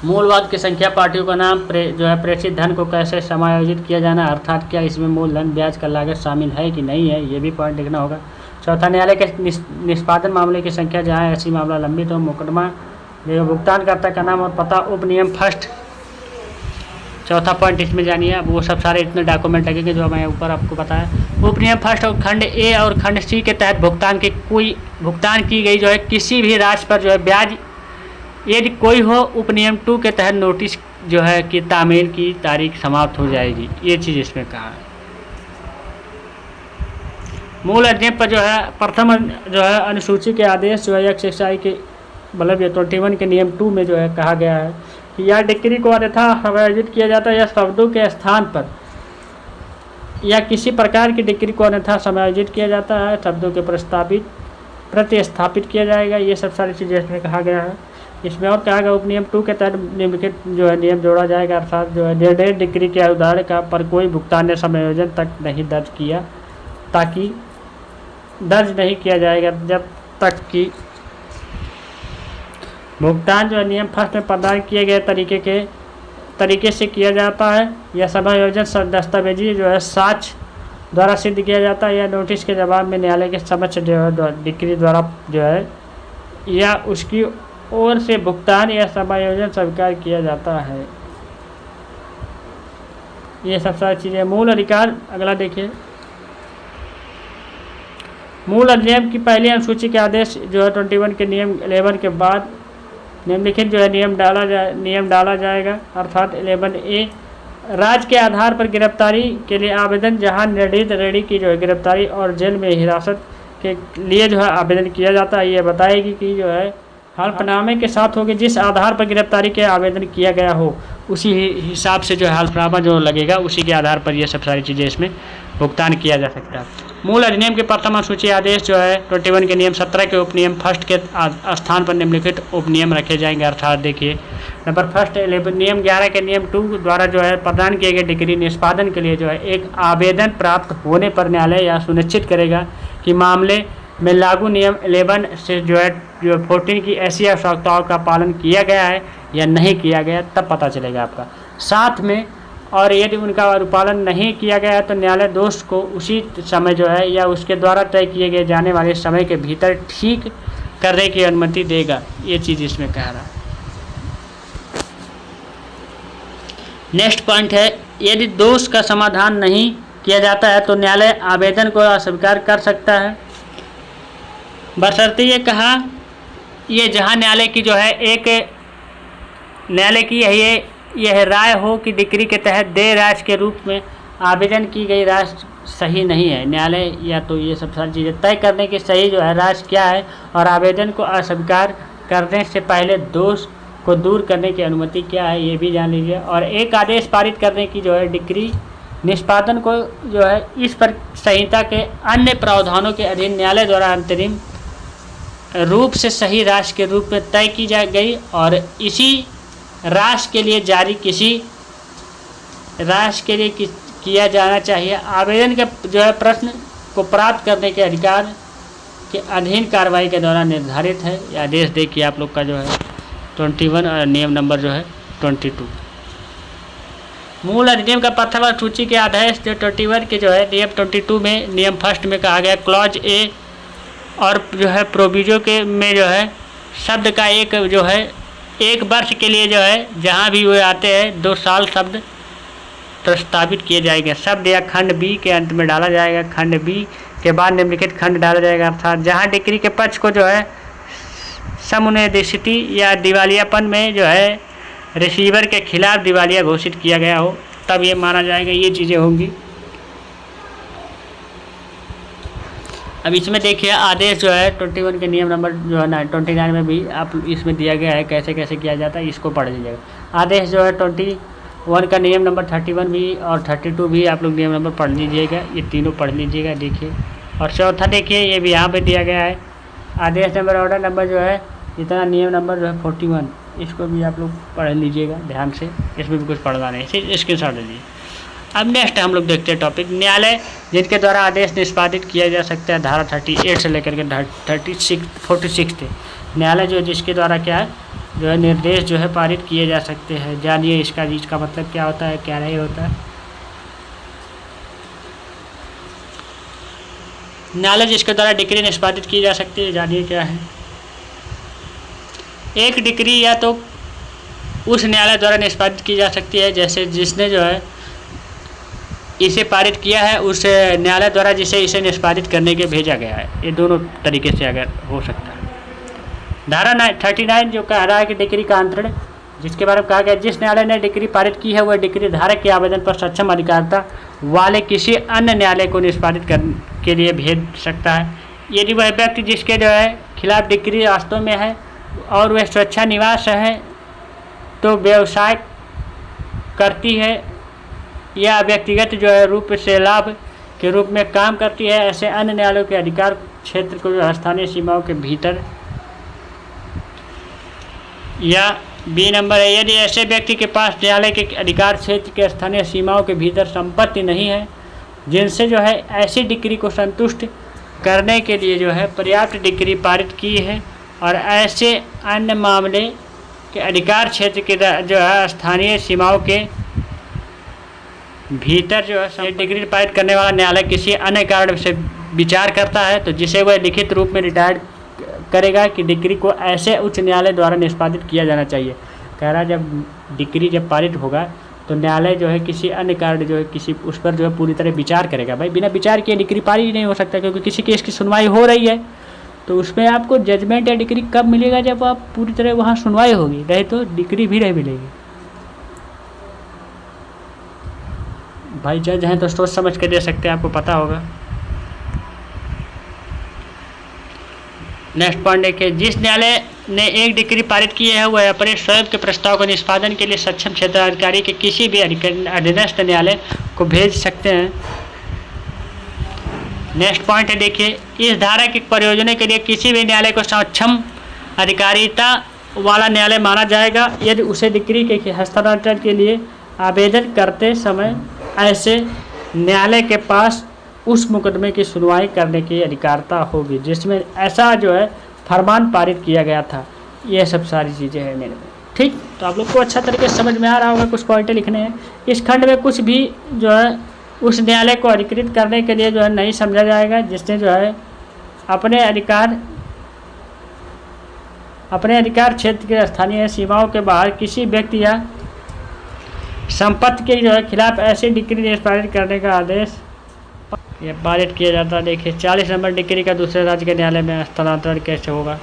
A: मूलवाद की संख्या, पार्टियों का नाम, जो है प्रेषित धन को कैसे समायोजित किया जाना, अर्थात क्या इसमें मूलधन ब्याज का लागत शामिल है कि नहीं है, ये भी पॉइंट देखना होगा। चौथा, न्यायालय के निष्पादन मामले की संख्या, जहां ऐसी मामला लंबित हो, मुकदमा भुगतानकर्ता का नाम और पता, उप नियम फर्स्ट। चौथा पॉइंट इसमें जानिए, अब वो सब सारे इतने डॉक्यूमेंट लगेंगे जो मैं ऊपर आपको बताया। उप नियम फर्स्ट और खंड ए और खंड सी के तहत भुगतान की गई जो है किसी भी राशि पर जो है ब्याज यदि कोई हो, उप नियम 2 के तहत नोटिस जो है कि तामील की तारीख समाप्त हो जाएगी, ये चीज़ इसमें कहा है। मूल अधिनियम पर जो है प्रथम जो है अनुसूची के आदेश जो है एक्सरसाइज के मतलब ये 21 के नियम 2 में जो है कहा गया है कि यह डिक्री को अन्यथा समायोजित किया जाता है या शब्दों के स्थान पर या किसी प्रकार की डिक्री को अन्यथा समायोजित किया जाता है, शब्दों के प्रतिस्थापित किया जाएगा। ये सब सारी चीज़ें इसमें कहा गया है। इसमें और कहा गया उपनियम 2 के तहत निम्नलिखित जो है नियम जोड़ा जाएगा, अर्थात जो है निर्णय डिक्री के उदाहरण का पर कोई भुगतान या समायोजन तक नहीं दर्ज नहीं किया जाएगा जब तक कि भुगतान जो है नियम फर्स्ट में प्रदान किए गए तरीके से किया जाता है या समायोजन दस्तावेजी जो है साक्ष्य द्वारा सिद्ध किया जाता है या नोटिस के जवाब में न्यायालय के समक्ष जो है डिक्री द्वारा जो है या उसकी ओर से भुगतान या समायोजन स्वीकार किया जाता है। ये सब सारी चीज़ें। मूल अधिकार, अगला देखिए, मूल अधिनियम की पहली अनुसूची के आदेश जो है 21 के नियम 11 के बाद निम्नलिखित जो है नियम डाला जाएगा, अर्थात 11A राज्य के आधार पर गिरफ्तारी के लिए आवेदन, जहां निर्णीत ऋणी की जो है गिरफ्तारी और जेल में हिरासत के लिए जो है आवेदन किया जाता है। ये बताएगी कि जो है हल्फनामे के साथ होगी, जिस आधार पर गिरफ्तारी के आवेदन किया गया हो उसी हिसाब से जो है हल्फनामा जो लगेगा उसी के आधार पर ये सब सारी चीज़ें इसमें भुगतान किया जा सकता है। मूल अधिनियम के प्रथम अनुसूची आदेश जो है 21 के नियम 17 के उपनियम फर्स्ट के स्थान पर निम्नलिखित उपनियम रखे जाएंगे, अर्थात देखिए नंबर फर्स्ट नियम 11 के नियम 2 द्वारा जो है प्रदान किए गए डिक्री निष्पादन के लिए जो है एक आवेदन प्राप्त होने पर न्यायालय यह सुनिश्चित करेगा कि मामले में लागू नियम 11 से जो 14 की ऐसी आवश्यकताओं का पालन किया गया है या नहीं किया गया, तब पता चलेगा आपका। साथ में और यदि उनका अनुपालन नहीं किया गया है तो न्यायालय दोष को उसी समय जो है या उसके द्वारा तय किए गए जाने वाले समय के भीतर ठीक करने की अनुमति देगा। ये चीज़ इसमें कह रहा है। नेक्स्ट पॉइंट है, यदि दोष का समाधान नहीं किया जाता है तो न्यायालय आवेदन को अस्वीकार कर सकता है, बशर्ते ये कहा ये जहाँ न्यायालय की जो है न्यायालय की यह राय हो कि डिक्री के तहत देय राशि के रूप में आवेदन की गई राशि सही नहीं है। न्यायालय या तो ये सब सारी चीज़ें तय करने की सही जो है राशि क्या है और आवेदन को अस्वीकार करने से पहले दोष को दूर करने की अनुमति क्या है, ये भी जान लीजिए। और एक आदेश पारित करने की जो है डिक्री निष्पादन को जो है इस पर संहिता के अन्य प्रावधानों के अधीन न्यायालय द्वारा अंतरिम रूप से सही राशि के रूप में तय की जा गई और इसी राशि के लिए जारी किसी राशि के लिए किया जाना चाहिए। आवेदन के जो है प्रश्न को प्राप्त करने के अधिकार के अधीन कार्रवाई के दौरान निर्धारित है। यह आदेश देखिए आप लोग का जो है 21 और नियम नंबर जो है 22। मूल अधिनियम का प्रथम सूची के आदेश जो 21 के जो है नियम 22 में नियम फर्स्ट में कहा गया क्लॉज ए और जो है प्रोविजो के में जो है शब्द का एक जो है 1 वर्ष के लिए जो है जहाँ भी वो आते हैं 2 साल शब्द प्रस्तावित किए जाएंगे। शब्द या खंड बी के अंत में डाला जाएगा। खंड बी के बाद निम्नलिखित खंड डाला जाएगा, अर्थात जहाँ डिक्री के पक्ष को जो है समुनिर्दिष्टि या दिवालियापन में जो है रिसीवर के खिलाफ दिवालिया घोषित किया गया हो तब ये माना जाएगा। ये चीज़ें होंगी। अब इसमें देखिए आदेश जो है 21 के नियम नंबर जो है 29 में भी आप इसमें दिया गया है कैसे कैसे किया जाता है, इसको पढ़ लीजिएगा। आदेश जो है 21 का नियम नंबर 31 भी और 32 भी आप लोग नियम नंबर पढ़ लीजिएगा। ये तीनों पढ़ लीजिएगा देखिए। और चौथा देखिए ये भी यहाँ पे दिया गया है आदेश नंबर ऑर्डर नंबर जो है इतना नियम नंबर जो है 41, इसको भी आप लोग पढ़ लीजिएगा ध्यान से। इसमें भी कुछ पढ़ना नहीं, सिर्फ स्क्रीनशॉट लीजिए। अब नेक्स्ट हम लोग देखते हैं टॉपिक न्यायालय जिनके द्वारा आदेश निष्पादित किया जा सकता है। धारा 38 से लेकर के 46 थे। न्यायालय जो जिसके द्वारा क्या है जो है निर्देश जो है पारित किए जा सकते हैं। जानिए इसका मतलब क्या होता है क्या नहीं होता है। न्यायालय जिसके द्वारा डिक्री निष्पादित की जा सकती है, जानिए क्या है। एक डिक्री या तो उस न्यायालय द्वारा निष्पादित की जा सकती है जैसे जिसने जो है इसे पारित किया है उस न्यायालय द्वारा जिसे इसे निष्पादित करने के भेजा गया है। ये दोनों तरीके से अगर हो सकता है। धारा 39 जो कह रहा है कि डिक्री का अंतरण जिसके बारे में कहा गया जिस न्यायालय ने डिक्री पारित की है वह डिक्री धारक के आवेदन पर सक्षम अधिकारिता वाले किसी अन्य न्यायालय को निष्पादित करने के लिए भेज सकता है। यदि वह व्यक्ति जिसके जो है खिलाफ डिक्री वास्तव में है और वह स्वेच्छा निवास है तो व्यवसाय करती है या व्यक्तिगत जो है रूप से लाभ के रूप में काम करती है, ऐसे अन्य न्यायालयों के अधिकार क्षेत्र को जो स्थानीय सीमाओं के भीतर या बी नंबर है यदि ऐसे व्यक्ति के पास न्यायालय के अधिकार क्षेत्र के स्थानीय सीमाओं के भीतर संपत्ति नहीं है जिनसे जो है ऐसी डिक्री को संतुष्ट करने के लिए जो है पर्याप्त डिक्री पारित की है और ऐसे अन्य मामले के अधिकार क्षेत्र के जो है स्थानीय सीमाओं के भीतर जो है डिक्री पारित करने वाला न्यायालय किसी अन्य कारण से विचार करता है तो जिसे वह लिखित रूप में रिटायर्ड करेगा कि डिक्री को ऐसे उच्च न्यायालय द्वारा निष्पादित किया जाना चाहिए। कह रहा जब डिक्री जब पारित होगा तो न्यायालय जो है किसी अन्य कारण जो है किसी उस पर जो है पूरी तरह विचार करेगा। भाई बिना विचार किए डिक्री पारित ही नहीं हो सकता क्योंकि किसी केस की सुनवाई हो रही है तो उसमें आपको जजमेंट या डिक्री कब मिलेगा जब आप पूरी तरह वहाँ सुनवाई होगी, नहीं तो डिक्री भी नहीं मिलेगी। भाई जज हैं तो सोच समझ के दे सकते हैं, आपको पता होगा। नेक्स्ट पॉइंट देखिए जिस न्यायालय ने एक डिक्री पारित की है वह अपने स्वयं के प्रस्ताव को निष्पादन के लिए सक्षम क्षेत्राधिकारी के किसी भी अधीनस्थ न्यायालय को भेज सकते हैं। नेक्स्ट पॉइंट है देखिए इस धारा की प्रयोजन के लिए किसी भी न्यायालय को सक्षम अधिकारिता वाला न्यायालय माना जाएगा यदि उसे डिक्री के हस्तांतरण के लिए आवेदन करते समय ऐसे न्यायालय के पास उस मुकदमे की सुनवाई करने की अधिकारिता होगी जिसमें ऐसा जो है फरमान पारित किया गया था। ये सब सारी चीज़ें हैं मेरे में, ठीक। तो आप लोग को अच्छा तरीके से समझ में आ रहा होगा। कुछ पॉइंट लिखने हैं इस खंड में, कुछ भी जो है उस न्यायालय को अधिकृत करने के लिए जो है नहीं समझा जाएगा जिसने जो है अपने अधिकार क्षेत्र के स्थानीय सीमाओं के बाहर किसी व्यक्ति या संपत्ति के जो है खिलाफ ऐसी डिक्री निष्पादित करने का आदेश ये पारित किया जाता है। देखिए 40 नंबर डिक्री का दूसरे राज्य के न्यायालय में हस्तांतरण कैसे होगा,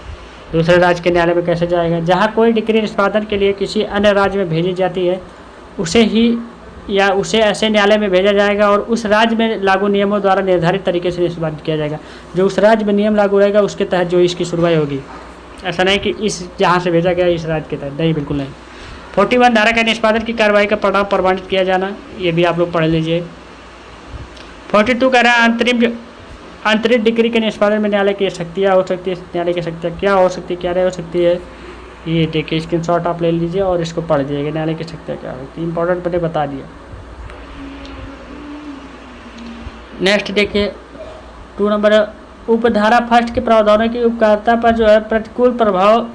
A: दूसरे राज्य के न्यायालय में कैसे जाएगा। जहाँ कोई डिक्री निष्पादन के लिए किसी अन्य राज्य में भेजी जाती है उसे ही या उसे ऐसे न्यायालय में भेजा जाएगा और उस राज्य में लागू नियमों द्वारा निर्धारित तरीके से निष्पादित किया जाएगा। जो उस राज्य में नियम लागू रहेगा उसके तहत जो इसकी सुनवाई होगी। ऐसा नहीं कि इस जहाँ से भेजा गया इस राज्य के तहत, नहीं, बिल्कुल नहीं। 41 धारा के निष्पादन की कार्रवाई का परिणाम प्रमाणित किया जाना, ये भी आप लोग पढ़ लीजिए। 42 कह रहा है अंतरिम डिक्री के निष्पादन में न्यायालय की शक्तियाँ हो सकती है। न्यायालय की शक्तियाँ क्या हो सकती है क्या नहीं हो सकती है, ये देखिए स्क्रीनशॉट आप ले लीजिए और इसको पढ़ लीजिएगा। न्यायालय की शक्तियाँ क्या होती है, इंपॉर्टेंट मैंने बता दिया। नेक्स्ट देखिए 2 नंबर है, उपधारा फर्स्ट के प्रावधानों की उपकारिता पर जो है प्रतिकूल प्रभाव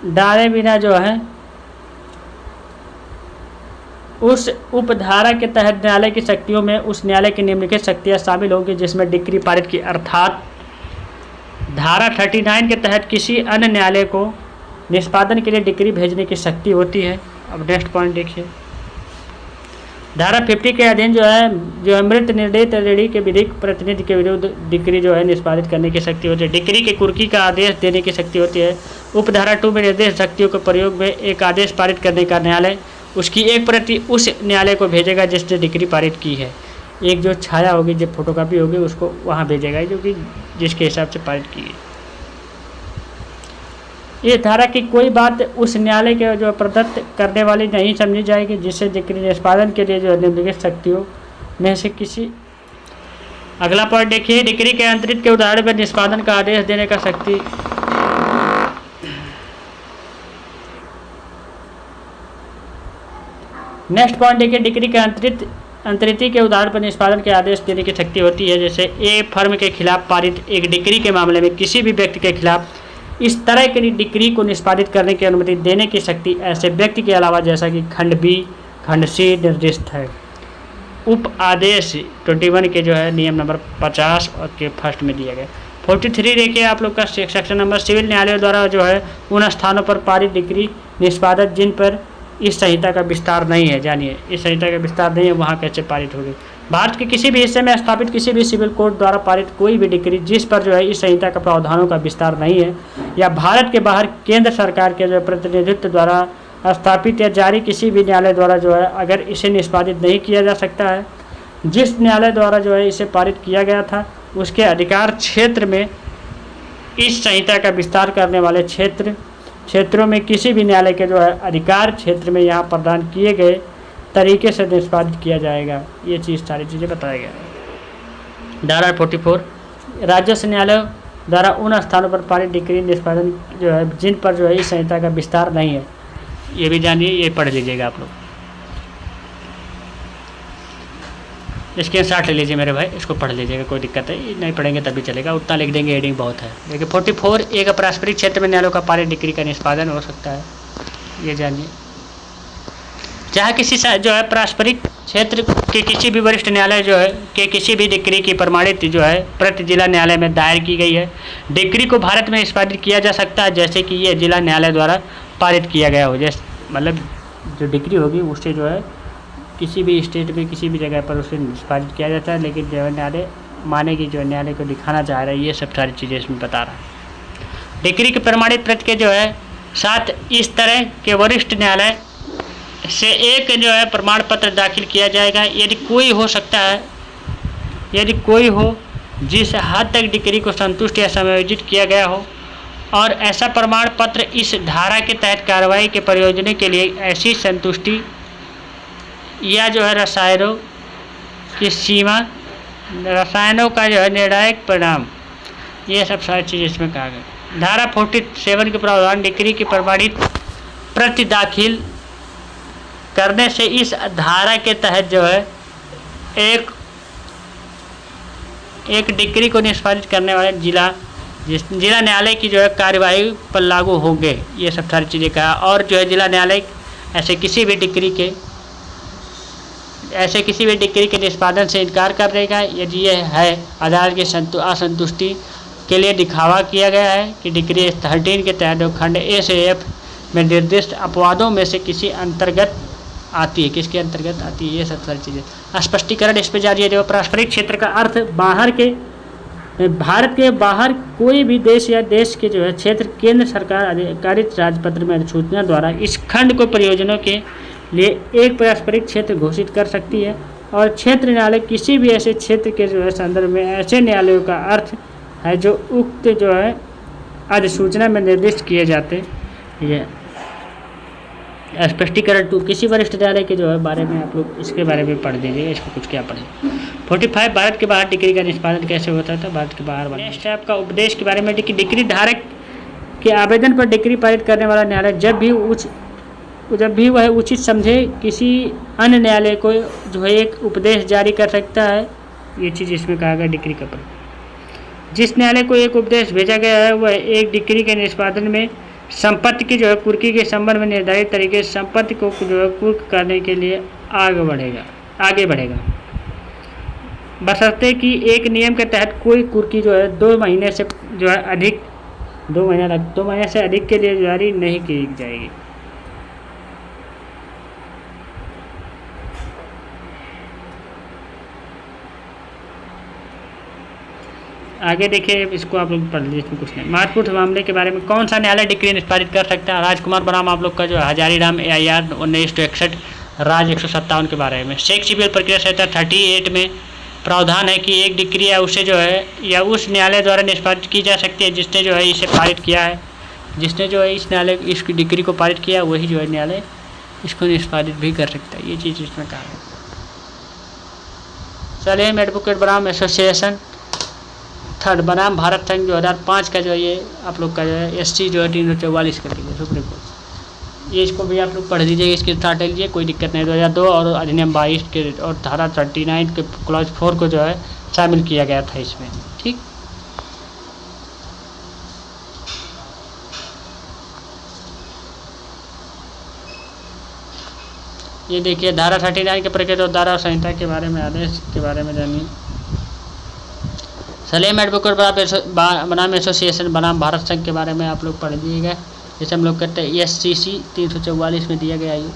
A: डाले बिना जो है उस उपधारा के तहत न्यायालय की शक्तियों में उस न्यायालय की निम्नलिखित शक्तियां शामिल होंगी जिसमें डिक्री पारित की, अर्थात धारा 39 के तहत किसी अन्य न्यायालय को निष्पादन के लिए डिक्री भेजने की शक्ति होती है। अब नेक्स्ट पॉइंट देखिए, धारा 50 के अधीन जो है मृत निर्देश ऋणी के विधिक प्रतिनिधि के विरुद्ध डिक्री जो है निष्पादित करने की शक्ति होती है। डिक्री के कुर्की का आदेश देने की शक्ति होती है। उपधारा 2 में निर्देश शक्तियों के प्रयोग में एक आदेश पारित करने का न्यायालय उसकी एक प्रति उस न्यायालय को भेजेगा जिसने डिक्री पारित की है। एक जो छाया होगी, जो फोटोकॉपी होगी, उसको वहाँ भेजेगा जो कि जिसके हिसाब से पारित की है। ये धारा की कोई बात उस न्यायालय के जो प्रदत्त करने वाली नहीं समझी जाएगी जिससे डिक्री निष्पादन के लिए जो निम्नलिखित शक्तियों में से किसी। अगला पॉइंट देखिए, डिक्री के अंतरित के उदाहरण में निष्पादन का आदेश देने का शक्ति। नेक्स्ट पॉइंट देखिए, डिक्री के अंतरित के उदाहरण पर निष्पादन के आदेश देने की शक्ति होती है। जैसे ए फर्म के खिलाफ पारित एक डिक्री के मामले में किसी भी व्यक्ति के खिलाफ इस तरह की डिक्री को निष्पादित करने की अनुमति देने की शक्ति ऐसे व्यक्ति के अलावा जैसा कि खंड बी खंड सी निर्दिष्ट है। उप आदेश 21 के जो है नियम नंबर 50 और के फर्स्ट में दिया गया। 43 देखिए आप लोग का सेक्शन नंबर, सिविल न्यायालयों द्वारा जो है उन स्थानों पर पारित डिक्री निष्पादक जिन पर इस संहिता का विस्तार नहीं है। जानिए इस संहिता का विस्तार नहीं है, वहाँ कैसे पारित होगी। भारत के किसी भी हिस्से में स्थापित किसी भी सिविल कोर्ट द्वारा पारित कोई भी डिक्री जिस पर जो है इस संहिता का प्रावधानों का विस्तार नहीं है, या भारत के बाहर केंद्र सरकार के जो प्रतिनिधित्व द्वारा स्थापित या जारी किसी भी न्यायालय द्वारा जो है अगर इसे निष्पादित नहीं किया जा सकता है, जिस न्यायालय द्वारा जो है इसे पारित किया गया था उसके अधिकार क्षेत्र में इस संहिता का विस्तार करने वाले क्षेत्रों में किसी भी न्यायालय के जो है अधिकार क्षेत्र में यहाँ प्रदान किए गए तरीके से निष्पादित किया जाएगा। ये चीज़ सारी चीज़ें बताया गया। धारा 44, राजस्व न्यायालय द्वारा उन स्थानों पर पारित डिक्री निष्पादन जो है जिन पर जो है इस संहिता का विस्तार नहीं है। ये भी जानिए, ये पढ़ लीजिएगा आप लोग। इसके साथ ले लीजिए मेरे भाई, इसको पढ़ लीजिएगा, कोई दिक्कत है नहीं, पढ़ेंगे तभी चलेगा, उतना लिख देंगे एडिंग बहुत है। देखिए 44, एक अपारस्परिक क्षेत्र में न्यायालयों का पारित डिक्री का निष्पादन हो सकता है। ये जानिए, जहाँ किसी जो है पारस्परिक क्षेत्र के किसी भी वरिष्ठ न्यायालय जो है के किसी भी डिक्री की प्रमाणित जो है प्रति जिला न्यायालय में दायर की गई है डिक्री को भारत में निष्पादित किया जा सकता है, जैसे कि ये जिला न्यायालय द्वारा पारित किया गया हो। जैसे मतलब जो डिक्री होगी उससे जो है किसी भी स्टेट में किसी भी जगह पर उसे निष्पादित किया जाता है, लेकिन जो न्यायालय मानेगी जो न्यायालय को दिखाना चाह रहा है, ये सब सारी चीज़ें इसमें बता रहा है। डिक्री के प्रमाणित प्रति के जो है साथ इस तरह के वरिष्ठ न्यायालय से एक जो है प्रमाण पत्र दाखिल किया जाएगा यदि कोई हो सकता है, यदि कोई हो जिस हद तक डिक्री को संतुष्ट या समायोजित किया गया हो, और ऐसा प्रमाण पत्र इस धारा के तहत कार्रवाई के प्रयोजन के लिए ऐसी संतुष्टि या जो है रसायनों की सीमा, रसायनों का जो है निर्णायक परिणाम, ये सब सारी चीज़ें इसमें कहा गया। धारा 47 के प्रावधान डिक्री की प्रमाणित प्रति दाखिल करने से इस धारा के तहत जो है एक डिक्री को निष्पादित करने वाले जिला न्यायालय की जो है कार्यवाही पर लागू होंगे। ये सब सारी चीज़ें कहा। और जो है जिला न्यायालय ऐसे किसी भी डिक्री के निष्पादन से इनकार कर देगा यदि यह है अदालत की असंतुष्टि के लिए दिखावा किया गया है कि डिक्री 13 के तहत खंड ए से एफ में निर्दिष्ट अपवादों में से किसी अंतर्गत आती है। किसके अंतर्गत आती है, ये सब सारी चीज़ें स्पष्टीकरण इस पर जारी है। जो पारस्परिक क्षेत्र का अर्थ भारत के बाहर कोई भी देश या देश के जो है क्षेत्र केंद्र सरकार आधिकारिक राजपत्र में अधिसूचना द्वारा इस खंड को परियोजनाओं के लिए एक पारस्परिक क्षेत्र घोषित कर सकती है। और क्षेत्र न्यायालय किसी भी ऐसे क्षेत्र के जो है संदर्भ में ऐसे न्यायालयों का अर्थ है जो उक्त जो है अधिसूचना में निर्दिष्ट किए जाते हैं। स्पष्टीकरण 2, किसी वरिष्ठ न्यायालय के जो है बारे में आप लोग इसके बारे में पढ़ दीजिए, इसको कुछ क्या पढ़े। 45, भारत के बाहर डिक्री का निष्पादन कैसे होता था, भारत के बाहर। नेक्स्ट है आपका उपदेश के बारे में। डिक्री धारक के आवेदन पर डिक्री पारित करने वाला न्यायालय जब भी वह उचित समझे किसी अन्य न्यायालय को जो है एक उपदेश जारी कर सकता है ये चीज़ इसमें कहा गया डिक्री का प्रयोग। जिस न्यायालय को एक उपदेश भेजा गया है वह एक डिक्री के निष्पादन में संपत्ति की जो है कुर्की के संबंध में निर्धारित तरीके से संपत्ति को जो है कुर्क करने के लिए आगे बढ़ेगा बशर्ते कि एक नियम के तहत कोई कुर्की जो है 2 महीने से जो है अधिक 2 महीने से अधिक के लिए जारी नहीं की जाएगी। आगे देखिए, इसको आप लोग पढ़ लीजिए, इसमें कुछ नहीं। महत्वपूर्ण मामले के बारे में कौन सा न्यायालय डिक्री निष्पादित कर सकता है? राजकुमार बनाम आप लोग का जो हजारीराम AIR 1961 राज 157 के बारे में। शेख सिविल प्रक्रिया संहिता 38 में प्रावधान है कि एक डिक्री या उसे जो है या उस न्यायालय द्वारा निष्पादित की जा सकती है जिसने जो है इसे पारित किया है। जिसने जो है इस न्यायालय इस डिक्री को पारित किया वही जो है न्यायालय इसको निष्पादित भी कर सकता है। ये चीज़ इसमें कहा है। चलिए, एडवोकेट बनाम एसोसिएशन थर्ड बनाम भारत संघ 2005 का जो है ये आप लोग का जो है SC जो है 344 कर दिया सुप्रीम कोर्ट। ये इसको भी आप लोग पढ़ दीजिए, इसकी स्टार्ट लीजिए, कोई दिक्कत नहीं। 2002 और अधिनियम 22 के और धारा 39 के क्लॉज 4 को जो है शामिल किया गया था इसमें। ठीक, ये देखिए धारा 39 के प्रक्रिया और धारा संहिता के बारे में, आदेश के बारे में जानिए। सलीम एडवोकेट बनाम एसोसिएशन बनाम भारत संघ के बारे में आप लोग पढ़ लीजिएगा। जैसे हम लोग कहते हैं SCC 344 में दिया गया ये।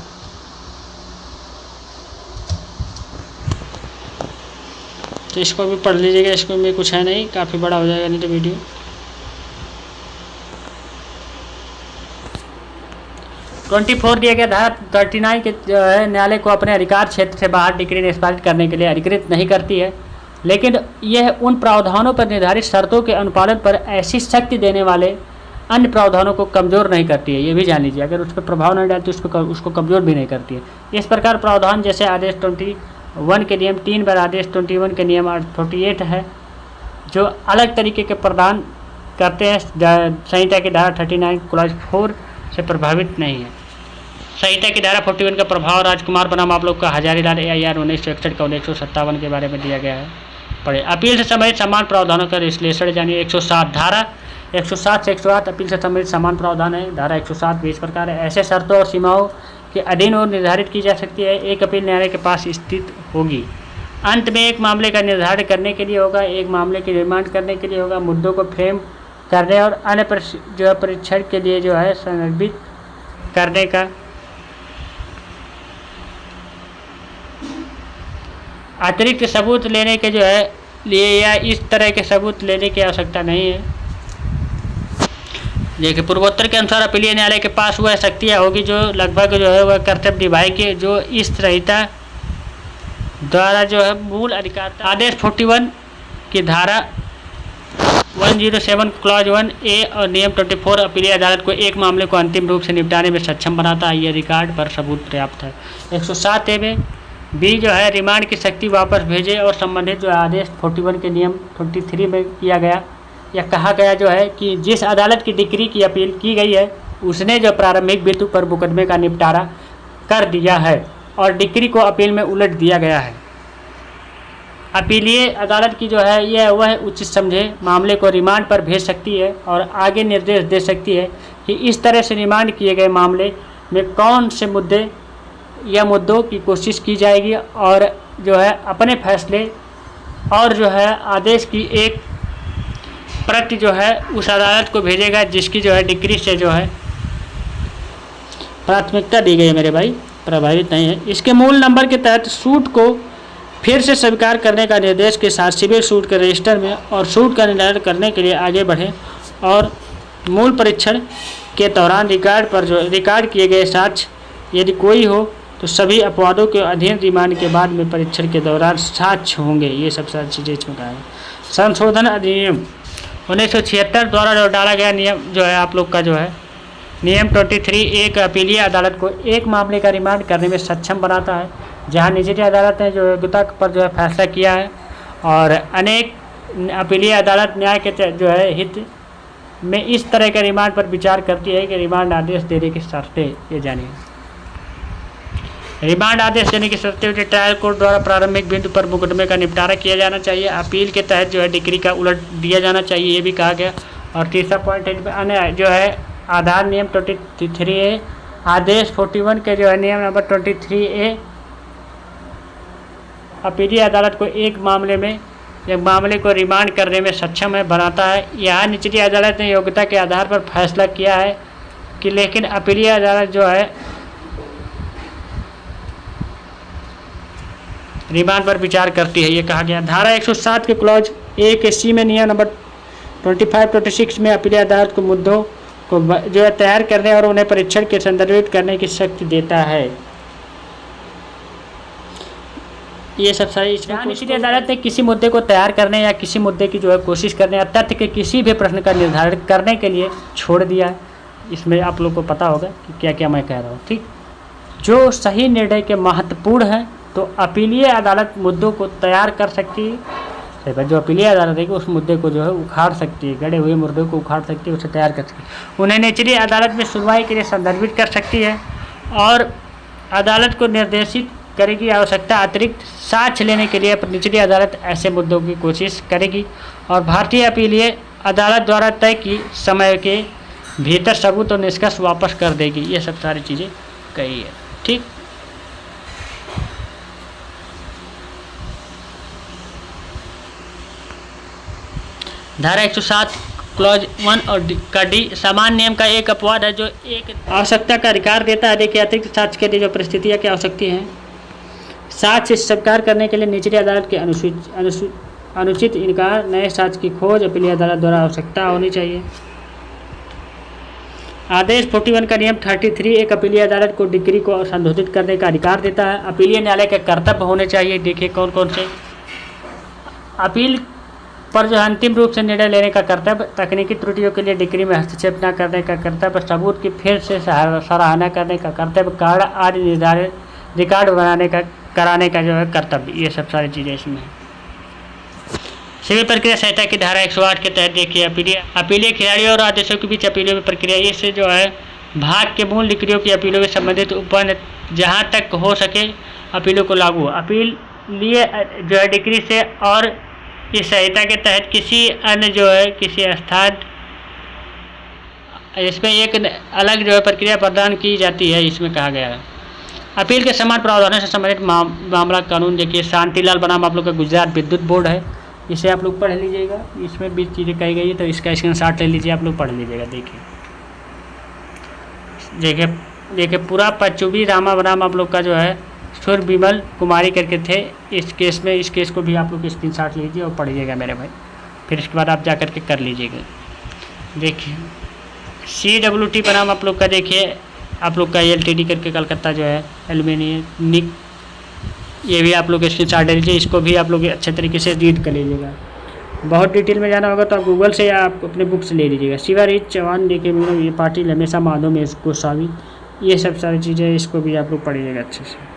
A: तो इसको भी पढ़ लीजिएगा, इसको में कुछ है नहीं, काफ़ी बड़ा हो जाएगा नहीं तो वीडियो। दिया गया धारा 39 के जो है न्यायालय को अपने अधिकार क्षेत्र से बाहर डिक्री निष्पादित करने के लिए अधिकृत नहीं करती है, लेकिन यह उन प्रावधानों पर निर्धारित शर्तों के अनुपालन पर ऐसी शक्ति देने वाले अन्य प्रावधानों को कमज़ोर नहीं करती है। ये भी जान लीजिए, अगर उस पर प्रभाव नहीं डालती उसको कमज़ोर भी नहीं करती है। इस प्रकार प्रावधान जैसे आदेश 21 के नियम 3 बार आदेश 21 के नियम 48 है जो अलग तरीके के प्रदान करते हैं, संहिता की धारा 39 क्लॉज 4 से प्रभावित नहीं है। संहिता की धारा 41 का प्रभाव राजकुमार बनाम आप लोग का हजारीलाल AIR 1961 का 1957 के बारे में दिया गया है। पढ़े। अपील से संबंधित समान प्रावधानों का विश्लेषण जानिए। 107 धारा 107 से 108 अपील से संबंधित समान प्रावधान है। धारा 107 भी इस प्रकार है, ऐसे शर्तों और सीमाओं के अधीन और निर्धारित की जा सकती है। एक अपील न्यायालय के पास स्थित होगी। अंत में एक मामले का निर्धारण करने के लिए होगा, एक मामले की रिमांड करने के लिए होगा, मुद्दों को फ्रेम करने और अन्य जो है परीक्षण के लिए जो है संदर्भित करने का अतिरिक्त सबूत लेने के जो है लिए या इस तरह के सबूत लेने की आवश्यकता नहीं है। देखिए, पूर्वोत्तर के अनुसार अपीलीय न्यायालय के पास वह शक्तियाँ होगी जो लगभग जो है वह कर्तव्य निभाएगी जो इस संहिता द्वारा जो है मूल अधिकार। आदेश 41 की धारा 107 क्लॉज 1A और नियम 24 अपीलीय अदालत को एक मामले को अंतिम रूप से निपटाने में सक्षम बनाता है। ये रिकॉर्ड पर सबूत पर्याप्त है। 107A में B जो है रिमांड की शक्ति वापस भेजे और संबंधित जो आदेश 41 के नियम 23 में किया गया या कहा गया जो है कि जिस अदालत की डिक्री की अपील की गई है उसने जो प्रारंभिक बिंदु पर मुकदमे का निपटारा कर दिया है और डिक्री को अपील में उलट दिया गया है। अपीलीय अदालत की जो है यह वह उचित समझे मामले को रिमांड पर भेज सकती है और आगे निर्देश दे सकती है कि इस तरह से रिमांड किए गए मामले में कौन से मुद्दे या मुद्दों की कोशिश की जाएगी और जो है अपने फैसले और जो है आदेश की एक प्रति जो है उस अदालत को भेजेगा जिसकी जो है डिक्री से जो है प्राथमिकता दी गई है मेरे भाई, प्रभावित नहीं है। इसके मूल नंबर के तहत सूट को फिर से स्वीकार करने का निर्देश के साथ सिविल सूट के रजिस्टर में और सूट का निर्धारण करने के लिए आगे बढ़े और मूल परीक्षण के दौरान रिकॉर्ड किए गए साक्ष्य यदि कोई हो तो सभी अपवादों के अधीन रिमांड के बाद में परीक्षण के दौरान साक्ष्य होंगे। ये सब सारी चीज़ें इसमें कहा है। संशोधन अधिनियम 1976 द्वारा जो डाला गया नियम जो है आप लोग का जो है नियम 23 एक अपीलीय अदालत को एक मामले का रिमांड करने में सक्षम बनाता है जहां निचली अदालत ने जो योग्यता पर जो है फैसला किया है और अनेक अपीलीय अदालत न्याय के जो है हित में इस तरह के रिमांड पर विचार करती है कि रिमांड आदेश देने की शर्तें ये जानिए। रिमांड आदेश देने की शर्तें हुई ट्रायल कोर्ट द्वारा प्रारंभिक बिंदु पर मुकदमे का निपटारा किया जाना चाहिए। अपील के तहत जो है डिग्री का उलट दिया जाना चाहिए, ये भी कहा गया। और तीसरा पॉइंट अन्य जो है आधार नियम 23A, आदेश 41 के जो है नियम नंबर 23A अपीलीय अदालत को एक मामले को रिमांड करने में सक्षम है बनाता है। यहाँ निचली अदालत ने योग्यता के आधार पर फैसला किया है कि लेकिन अपीलीय अदालत जो है रिमांड पर विचार करती है, ये कहा गया। धारा 107 के क्लॉज 1C में नियम नंबर 25-26 में अपीलीय अदालत को मुद्दों को जो है तैयार करने और उन्हें परीक्षण के संदर्भित करने की शक्ति देता है। ये सब सारी निचली अदालत ने किसी मुद्दे को तैयार करने या किसी मुद्दे की जो है कोशिश करने या तथ्य के किसी भी प्रश्न का निर्धारण करने के लिए छोड़ दिया है। इसमें आप लोग को पता होगा कि क्या क्या मैं कह रहा हूँ, ठीक। जो सही निर्णय के महत्वपूर्ण है तो अपीलीय अदालत मुद्दों को तैयार कर सकती है। जो अपीलीय अदालत है उस मुद्दे को जो है उखाड़ सकती है, गड़े हुए मुद्दे को उखाड़ सकती है, उसे तैयार कर सकती है। उन्हें निचली अदालत में सुनवाई के लिए संदर्भित कर सकती है और अदालत को निर्देशित करेगी आवश्यकता अतिरिक्त साक्ष्य लेने के लिए निचली अदालत ऐसे मुद्दों की कोशिश करेगी और भारतीय अपीलीय अदालत द्वारा तय की समय के भीतर सबूत और निष्कर्ष वापस कर देगी। ये सब सारी चीज़ें कही है, ठीक। धारा 107 क्लॉज 1 और का डी समान नियम का एक अपवाद है जो एक आवश्यकता का अधिकार देता है। देखिए अतिरिक्त साक्ष्य के लिए जो परिस्थितियाँ क्या हो सकती हैं। साक्ष्य स्वीकार करने के लिए निचली अदालत के अनुचित इनकार, नए साक्ष्य की खोज अपीलीय अदालत द्वारा आवश्यकता होनी चाहिए। आदेश 41 का नियम 33 एक अपीलीय अदालत को डिग्री को संशोधित करने का अधिकार देता है। अपीलीय न्यायालय के कर्तव्य होने चाहिए। देखिए कौन कौन से। अपील पर जो अंतिम रूप से निर्णय लेने का कर्तव्य, तकनीकी त्रुटियों के लिए डिग्री में हस्तक्षेप न करने का कर्तव्य, सबूत की फिर से सराहना करने का कर्तव्य, कारण आदि निर्धारित रिकॉर्ड कराने का जो है कर्तव्य। ये सब सारी चीज़ें इसमें है। सिविल प्रक्रिया संहिता की धारा 108 के तहत देखिए अपीलीय खिलाड़ियों और आदेशों के बीच अपीलों में प्रक्रिया इससे जो है भाग के मूल डिग्रियों की अपीलों में संबंधित उपन जहाँ तक हो सके अपीलों को लागू। अपील लिए जो है डिग्री से और इस संहिता के तहत किसी अन्य जो है किसी स्थान इसमें एक अलग जो है प्रक्रिया प्रदान की जाती है। इसमें कहा गया है अपील के समान प्रावधानों से संबंधित मामला कानून। देखिए शांतिलाल बनाम आप लोग का गुजरात विद्युत बोर्ड है, इसे आप लोग पढ़ लीजिएगा। इसमें भी चीज़ें कही गई है तो इसका स्क्रीनशॉट ले लीजिए, आप लोग पढ़ लीजिएगा। देखिए पूरा पचुबी रामा बनाम आप लोग का जो है सुर विमल कुमारी करके थे इस केस में। इस केस को भी आप लोग स्क्रीनशॉट लीजिए और पढ़िएगा मेरे भाई, फिर इसके बाद आप जा करके कर लीजिएगा। देखिए CWT बनाम आप लोग का देखिए आप लोग का LTD करके कलकत्ता जो है एल्यूमिनियम निक, ये भी आप लोग स्क्रीनशॉट ले लीजिए। इसको भी आप लोग अच्छे तरीके से रीड कर लीजिएगा। बहुत डिटेल में जाना होगा तो आप गूगल से या आप अपने बुक से ले लीजिएगा। शिवाजीत चौहान देखिए ये पाटिल हमेशा माधव में गोस्वामी, ये सब सारी चीज़ें इसको भी आप लोग पढ़िएगा अच्छे से।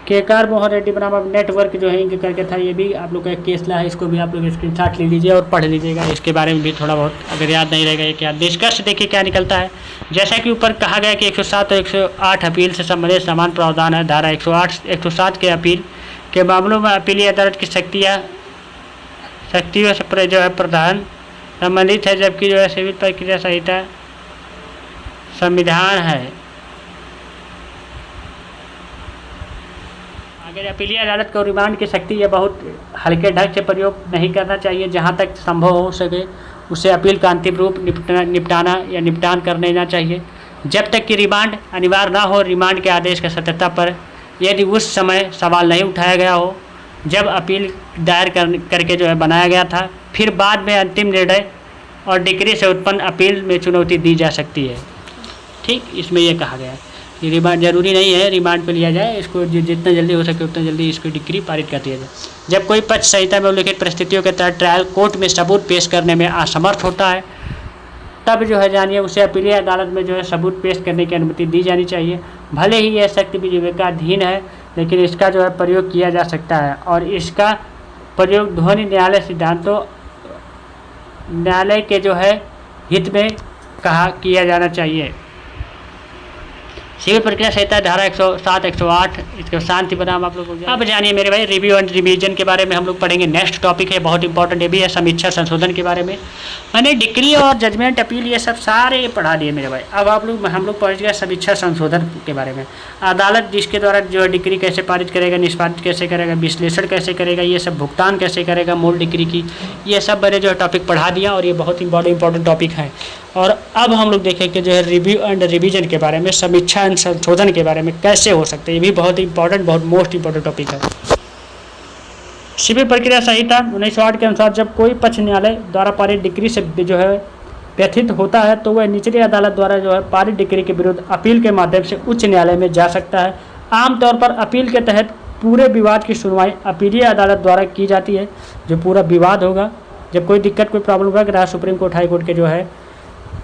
A: केकार मोहन रेड्डी बनाम अब नेटवर्क जो है इनके करके था, ये भी आप लोग का केस ला है। इसको भी आप लोग स्क्रीनशॉट ले लीजिए और पढ़ लीजिएगा। इसके बारे में भी थोड़ा बहुत अगर याद नहीं रहेगा ये क्या निष्कर्ष देखिए क्या निकलता है। जैसा कि ऊपर कहा गया कि 107 और 108 अपील से संबंधित समान प्रावधान है। धारा 107 के अपील के मामलों में अपीलीय अदालत की शक्तियों से जो है प्रधान संबंधित है, जबकि जो है सिविल प्रक्रिया संहिता संविधान है। अगर अपीलीय अदालत को रिमांड की शक्ति या बहुत हल्के ढंग से प्रयोग नहीं करना चाहिए। जहां तक संभव हो सके उसे अपील का अंतिम रूप निपटान कर देना चाहिए जब तक कि रिमांड अनिवार्य ना हो। रिमांड के आदेश की सत्यता पर यदि उस समय सवाल नहीं उठाया गया हो जब अपील दायर करके जो है बनाया गया था, फिर बाद में अंतिम निर्णय और डिग्री से उत्पन्न अपील में चुनौती दी जा सकती है। ठीक, इसमें यह कहा गया है कि रिमांड जरूरी नहीं है रिमांड पे लिया जाए, इसको जितना जल्दी हो सके उतना जल्दी इसको डिग्री पारित कर दिया जाए। जब कोई पक्ष संहिता में उल्लिखित परिस्थितियों के तहत ट्रायल कोर्ट में सबूत पेश करने में असमर्थ होता है तब जो है जानिए उसे अपीलीय अदालत में जो है सबूत पेश करने की अनुमति दी जानी चाहिए। भले ही यह शक्ति विवेकाधीन है लेकिन इसका जो है प्रयोग किया जा सकता है और इसका प्रयोग ध्वनि न्यायालय सिद्धांतों न्यायालय के जो है हित में कहा किया जाना चाहिए। सिविल प्रक्रिया संहिता धारा 107, 108 इसके शांति बनाम आप लोग। अब जानिए मेरे भाई रिव्यू एंड रिवीजन के बारे में हम लोग पढ़ेंगे। नेक्स्ट टॉपिक है बहुत इंपॉर्टेंट, ये भी है समीक्षा संशोधन के बारे में। मैंने डिग्री और जजमेंट अपील ये सब सारे पढ़ा दिए मेरे भाई। अब हम लोग पढ़ गए समीक्षा संशोधन के बारे में। अदालत जिसके द्वारा जो है डिग्री कैसे पारित करेगा, निष्पादित कैसे करेगा, विश्लेषण कैसे करेगा, ये सब भुगतान कैसे करेगा मूल डिग्री की, ये सब मैंने जो है टॉपिक पढ़ा दिया और ये बहुत इंपॉर्टेंट टॉपिक है। और अब हम लोग देखें कि जो है रिव्यू एंड रिवीजन के बारे में, समीक्षा एंड संशोधन के बारे में कैसे हो सकते हैं। ये भी बहुत इंपॉर्टेंट, बहुत मोस्ट इंपॉर्टेंट टॉपिक है। सिविल प्रक्रिया संहिता 1908 के अनुसार जब कोई पक्ष न्यायालय द्वारा पारित डिग्री से जो है व्यथित होता है तो वह निचली अदालत द्वारा जो है पारित डिग्री के विरुद्ध अपील के माध्यम से उच्च न्यायालय में जा सकता है। आमतौर पर अपील के तहत पूरे विवाद की सुनवाई अपीलीय अदालत द्वारा की जाती है। जो पूरा विवाद होगा, जब कोई दिक्कत कोई प्रॉब्लम होगा कि सुप्रीम कोर्ट हाई कोर्ट के जो है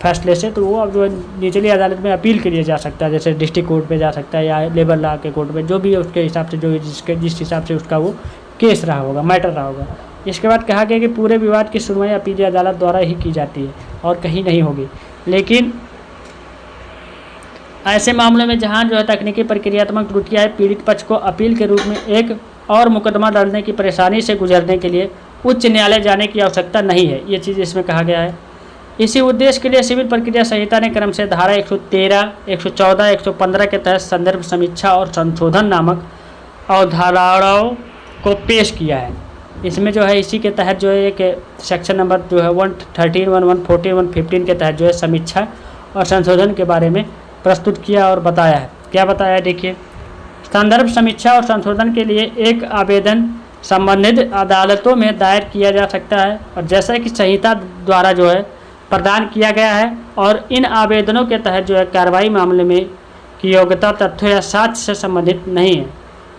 A: फैसले से, तो वो अब जो है निचली अदालत में अपील के लिए जा सकता है। जैसे डिस्ट्रिक्ट कोर्ट पे जा सकता है या लेबर लॉ के कोर्ट में, जो भी उसके हिसाब से जो जिस हिसाब से उसका वो केस रहा होगा, मैटर रहा होगा। इसके बाद कहा गया कि पूरे विवाद की सुनवाई अपीलीय अदालत द्वारा ही की जाती है और कहीं नहीं होगी। लेकिन ऐसे मामलों में जहाँ जो है तकनीकी प्रक्रियात्मक त्रुटियाँ है, पीड़ित पक्ष को अपील के रूप में एक और मुकदमा लड़ने की परेशानी से गुजरने के लिए उच्च न्यायालय जाने की आवश्यकता नहीं है। ये चीज़ इसमें कहा गया है। इसी उद्देश्य के लिए सिविल प्रक्रिया संहिता ने क्रम से धारा 113, 114, 115 के तहत संदर्भ समीक्षा और संशोधन नामक अवधारणाओं को पेश किया है। इसमें जो है इसी के तहत जो है एक सेक्शन नंबर जो है 113, 114, 115 के तहत जो है समीक्षा और संशोधन के बारे में प्रस्तुत किया और बताया है। क्या बताया है देखिए। संदर्भ समीक्षा और संशोधन के लिए एक आवेदन संबंधित अदालतों में दायर किया जा सकता है और जैसा कि संहिता द्वारा जो है प्रदान किया गया है, और इन आवेदनों के तहत जो है कार्रवाई मामले में की योग्यता तथ्यों या साक्ष्य से संबंधित नहीं है।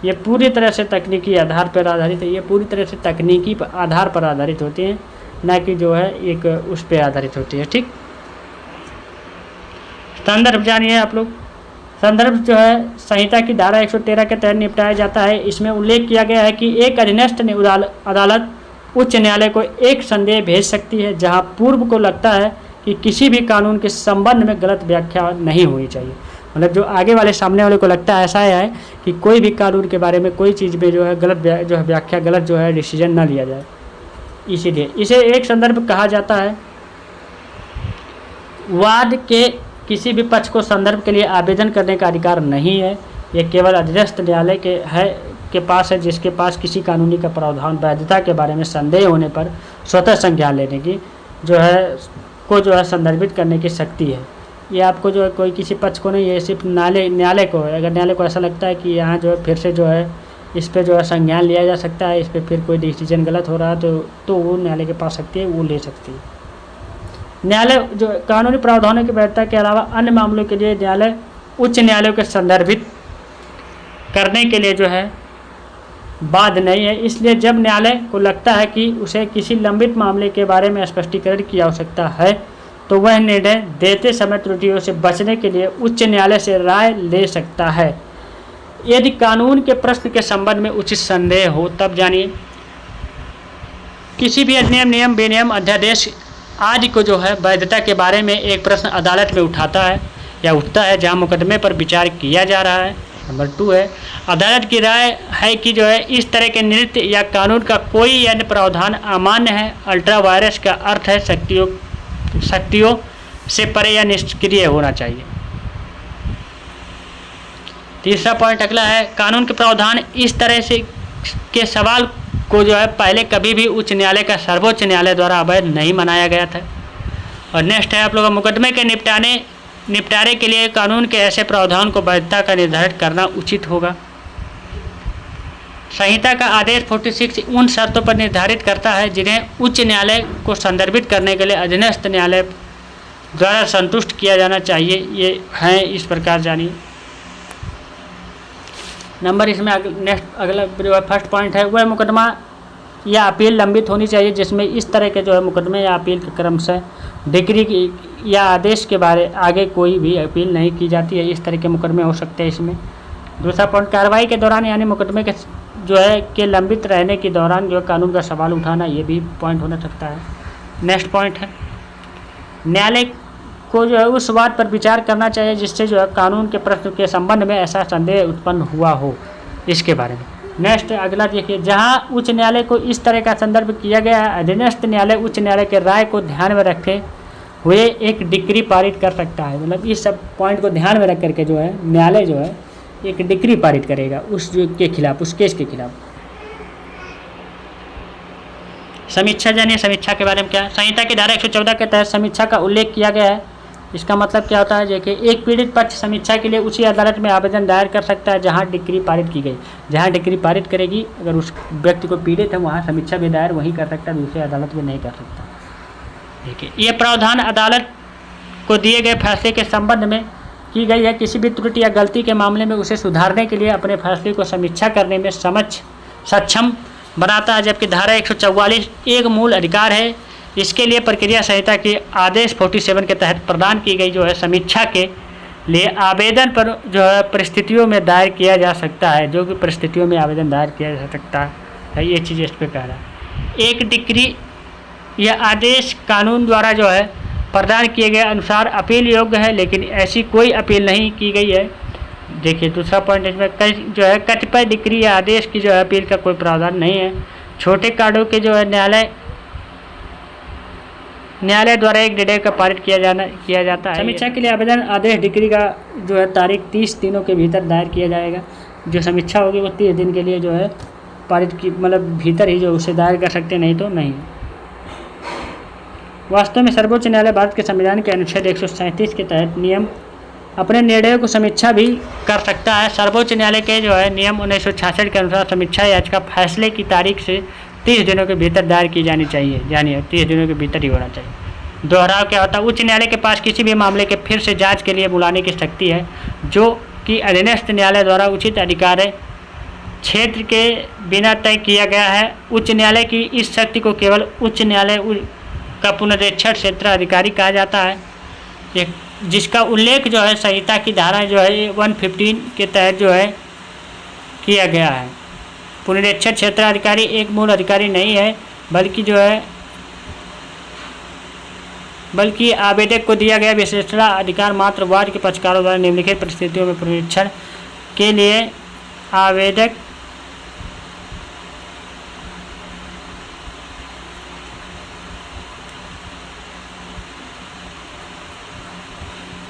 A: ये पूरी तरह से तकनीकी आधार पर आधारित है। ये पूरी तरह से तकनीकी आधार पर आधारित होती हैं, न कि जो है एक उस पर आधारित होती है। ठीक, संदर्भ जानिए आप लोग। संदर्भ जो है संहिता की धारा 113 के तहत निपटाया जाता है। इसमें उल्लेख किया गया है कि एक अधीनस्थ अदालत उच्च न्यायालय को एक संदेह भेज सकती है जहां पूर्व को लगता है कि किसी भी कानून के संबंध में गलत व्याख्या नहीं होनी चाहिए। मतलब जो आगे वाले सामने वाले को लगता है ऐसा है कि कोई भी कानून के बारे में कोई चीज़ में जो है गलत जो है व्याख्या, गलत जो है डिसीजन ना लिया जाए, इसीलिए इसे एक संदर्भ कहा जाता है। वाद के किसी भी पक्ष को संदर्भ के लिए आवेदन करने का अधिकार नहीं है। यह केवल अधीनस्थ न्यायालय के पास है, जिसके पास किसी कानूनी का प्रावधान वैधता के बारे में संदेह होने पर स्वतः संज्ञान लेने की जो है संदर्भित करने की शक्ति है। ये आपको जो है कोई किसी पक्ष को नहीं, ये सिर्फ न्यायालय को है। अगर न्यायालय को ऐसा लगता है कि यहाँ जो है फिर से जो है इस पर जो है संज्ञान लिया जा सकता है, इस पर फिर कोई डिसीजन गलत हो रहा है तो वो न्यायालय के पास सकती है, वो ले सकती है। न्यायालय जो कानूनी प्रावधानों की वैधता के अलावा अन्य मामलों के लिए न्यायालय उच्च न्यायालयों के संदर्भित करने के लिए जो है बाध्य नहीं है। इसलिए जब न्यायालय को लगता है कि उसे किसी लंबित मामले के बारे में स्पष्टीकरण की आवश्यकता है तो वह निर्णय देते समय त्रुटियों से बचने के लिए उच्च न्यायालय से राय ले सकता है। यदि कानून के प्रश्न के संबंध में उचित संदेह हो तब जानिए किसी भी अधिनियम, नियम, विनियम, अध्यादेश आदि को जो है वैधता के बारे में एक प्रश्न अदालत में उठता है जहां मुकदमे पर विचार किया जा रहा है। नंबर 2 है अदालत की राय है कि जो है इस तरह के नृत्य या कानून का कोई अन्य प्रावधान अमान्य है। अल्ट्रा वायरस का अर्थ है शक्तियों से परे या निष्क्रिय होना चाहिए। तीसरा पॉइंट अगला है कानून के प्रावधान इस तरह से के सवाल को जो है पहले कभी भी उच्च न्यायालय का सर्वोच्च न्यायालय द्वारा अवैध नहीं मनाया गया था। और नेक्स्ट है आप लोग मुकदमे के निपटारे के लिए कानून के ऐसे प्रावधान को वैधता का निर्धारित करना उचित होगा। संहिता का आदेश 46 उन शर्तों पर निर्धारित करता है जिन्हें उच्च न्यायालय को संदर्भित करने के लिए अधीनस्थ न्यायालय द्वारा संतुष्ट किया जाना चाहिए। ये हैं इस प्रकार जानिए। नंबर इसमें नेक्स्ट अगला जो है फर्स्ट पॉइंट है वह मुकदमा या अपील लंबित होनी चाहिए जिसमें इस तरह के जो है मुकदमे या अपील के क्रम से डिग्री की या आदेश के बारे आगे कोई भी अपील नहीं की जाती है। इस तरह के मुकदमे हो सकते हैं इसमें। दूसरा पॉइंट कार्रवाई के दौरान यानी मुकदमे के जो है के लंबित रहने के दौरान जो है कानून का सवाल उठाना, ये भी पॉइंट होना सकता है। नेक्स्ट पॉइंट है न्यायालय को जो है उस बात पर विचार करना चाहिए जिससे जो है कानून के प्रश्न के संबंध में ऐसा संदेह उत्पन्न हुआ हो, इसके बारे में। नेक्स्ट अगला देखिए, जहां उच्च न्यायालय को इस तरह का संदर्भ किया गया है, अधीनस्थ न्यायालय उच्च न्यायालय के राय को ध्यान में रखे हुए एक डिक्री पारित कर सकता है। मतलब इस सब पॉइंट को ध्यान में रख करके जो है न्यायालय जो है एक डिक्री पारित करेगा उस के खिलाफ, उस केस के खिलाफ। समीक्षा जानिए, समीक्षा के बारे में क्या है। संहिता की धारा 114 के तहत समीक्षा का उल्लेख किया गया है। इसका मतलब क्या होता है, देखिए एक पीड़ित पक्ष समीक्षा के लिए उसी अदालत में आवेदन दायर कर सकता है जहां डिक्री पारित की गई। जहां डिक्री पारित करेगी, अगर उस व्यक्ति को पीड़ित है वहां समीक्षा भी दायर वही कर सकता है, दूसरे अदालत में नहीं कर सकता। देखिए ये प्रावधान अदालत को दिए गए फैसले के संबंध में की गई है। किसी भी त्रुटि या गलती के मामले में उसे सुधारने के लिए अपने फैसले को समीक्षा करने में सक्षम बनाता है। जबकि धारा 144 एक मूल अधिकार है। इसके लिए प्रक्रिया संहिता के आदेश 47 के तहत प्रदान की गई जो है समीक्षा के लिए आवेदन पर जो है परिस्थितियों में दायर किया जा सकता है, जो कि परिस्थितियों में आवेदन दायर किया जा सकता है। ये चीज़ इस पर कह रहा है। एक डिक्री या आदेश कानून द्वारा जो है प्रदान किए गए अनुसार अपील योग्य है, लेकिन ऐसी कोई अपील नहीं की गई है। देखिए दूसरा पॉइंट इसमें कई जो है कतिपय डिक्री या आदेश की जो है अपील का कोई प्रावधान नहीं है। छोटे कार्डों के जो है न्यायालय द्वारा एक डेढ़ का पारित किया जाता है। समीक्षा के लिए आवेदन आदेश डिक्री का जो है तारीख 30 दिनों के भीतर दायर किया जाएगा। जो समीक्षा होगी वो 30 दिन के लिए जो है पारित की मतलब भीतर ही जो उसे दायर कर सकते, नहीं तो नहीं। वास्तव में सर्वोच्च न्यायालय भारत के संविधान के अनुच्छेद 137 के तहत नियम अपने निर्णयों को समीक्षा भी कर सकता है। सर्वोच्च न्यायालय के जो है नियम 1966 के अनुसार समीक्षा याचिका फैसले की तारीख से 30 दिनों के भीतर दायर की जानी चाहिए। जानिए 30 दिनों के भीतर ही होना चाहिए। दोहराव क्या होता है, उच्च न्यायालय के पास किसी भी मामले के फिर से जांच के लिए बुलाने की शक्ति है, जो कि अधीनस्थ न्यायालय द्वारा उचित अधिकार है क्षेत्र के बिना तय किया गया है। उच्च न्यायालय की इस शक्ति को केवल उच्च न्यायालय का पुनरीक्षण क्षेत्र अधिकारी कहा जाता है, जिसका उल्लेख जो है संहिता की धारा जो है 115 के तहत जो है किया गया है। पुनरीक्षण क्षेत्र अधिकारी एक मूल अधिकारी नहीं है, बल्कि आवेदक को दिया गया विशेषता अधिकार मात्र वाद के पक्षकारों द्वारा निम्नलिखित परिस्थितियों में पुनरीक्षण के लिए आवेदक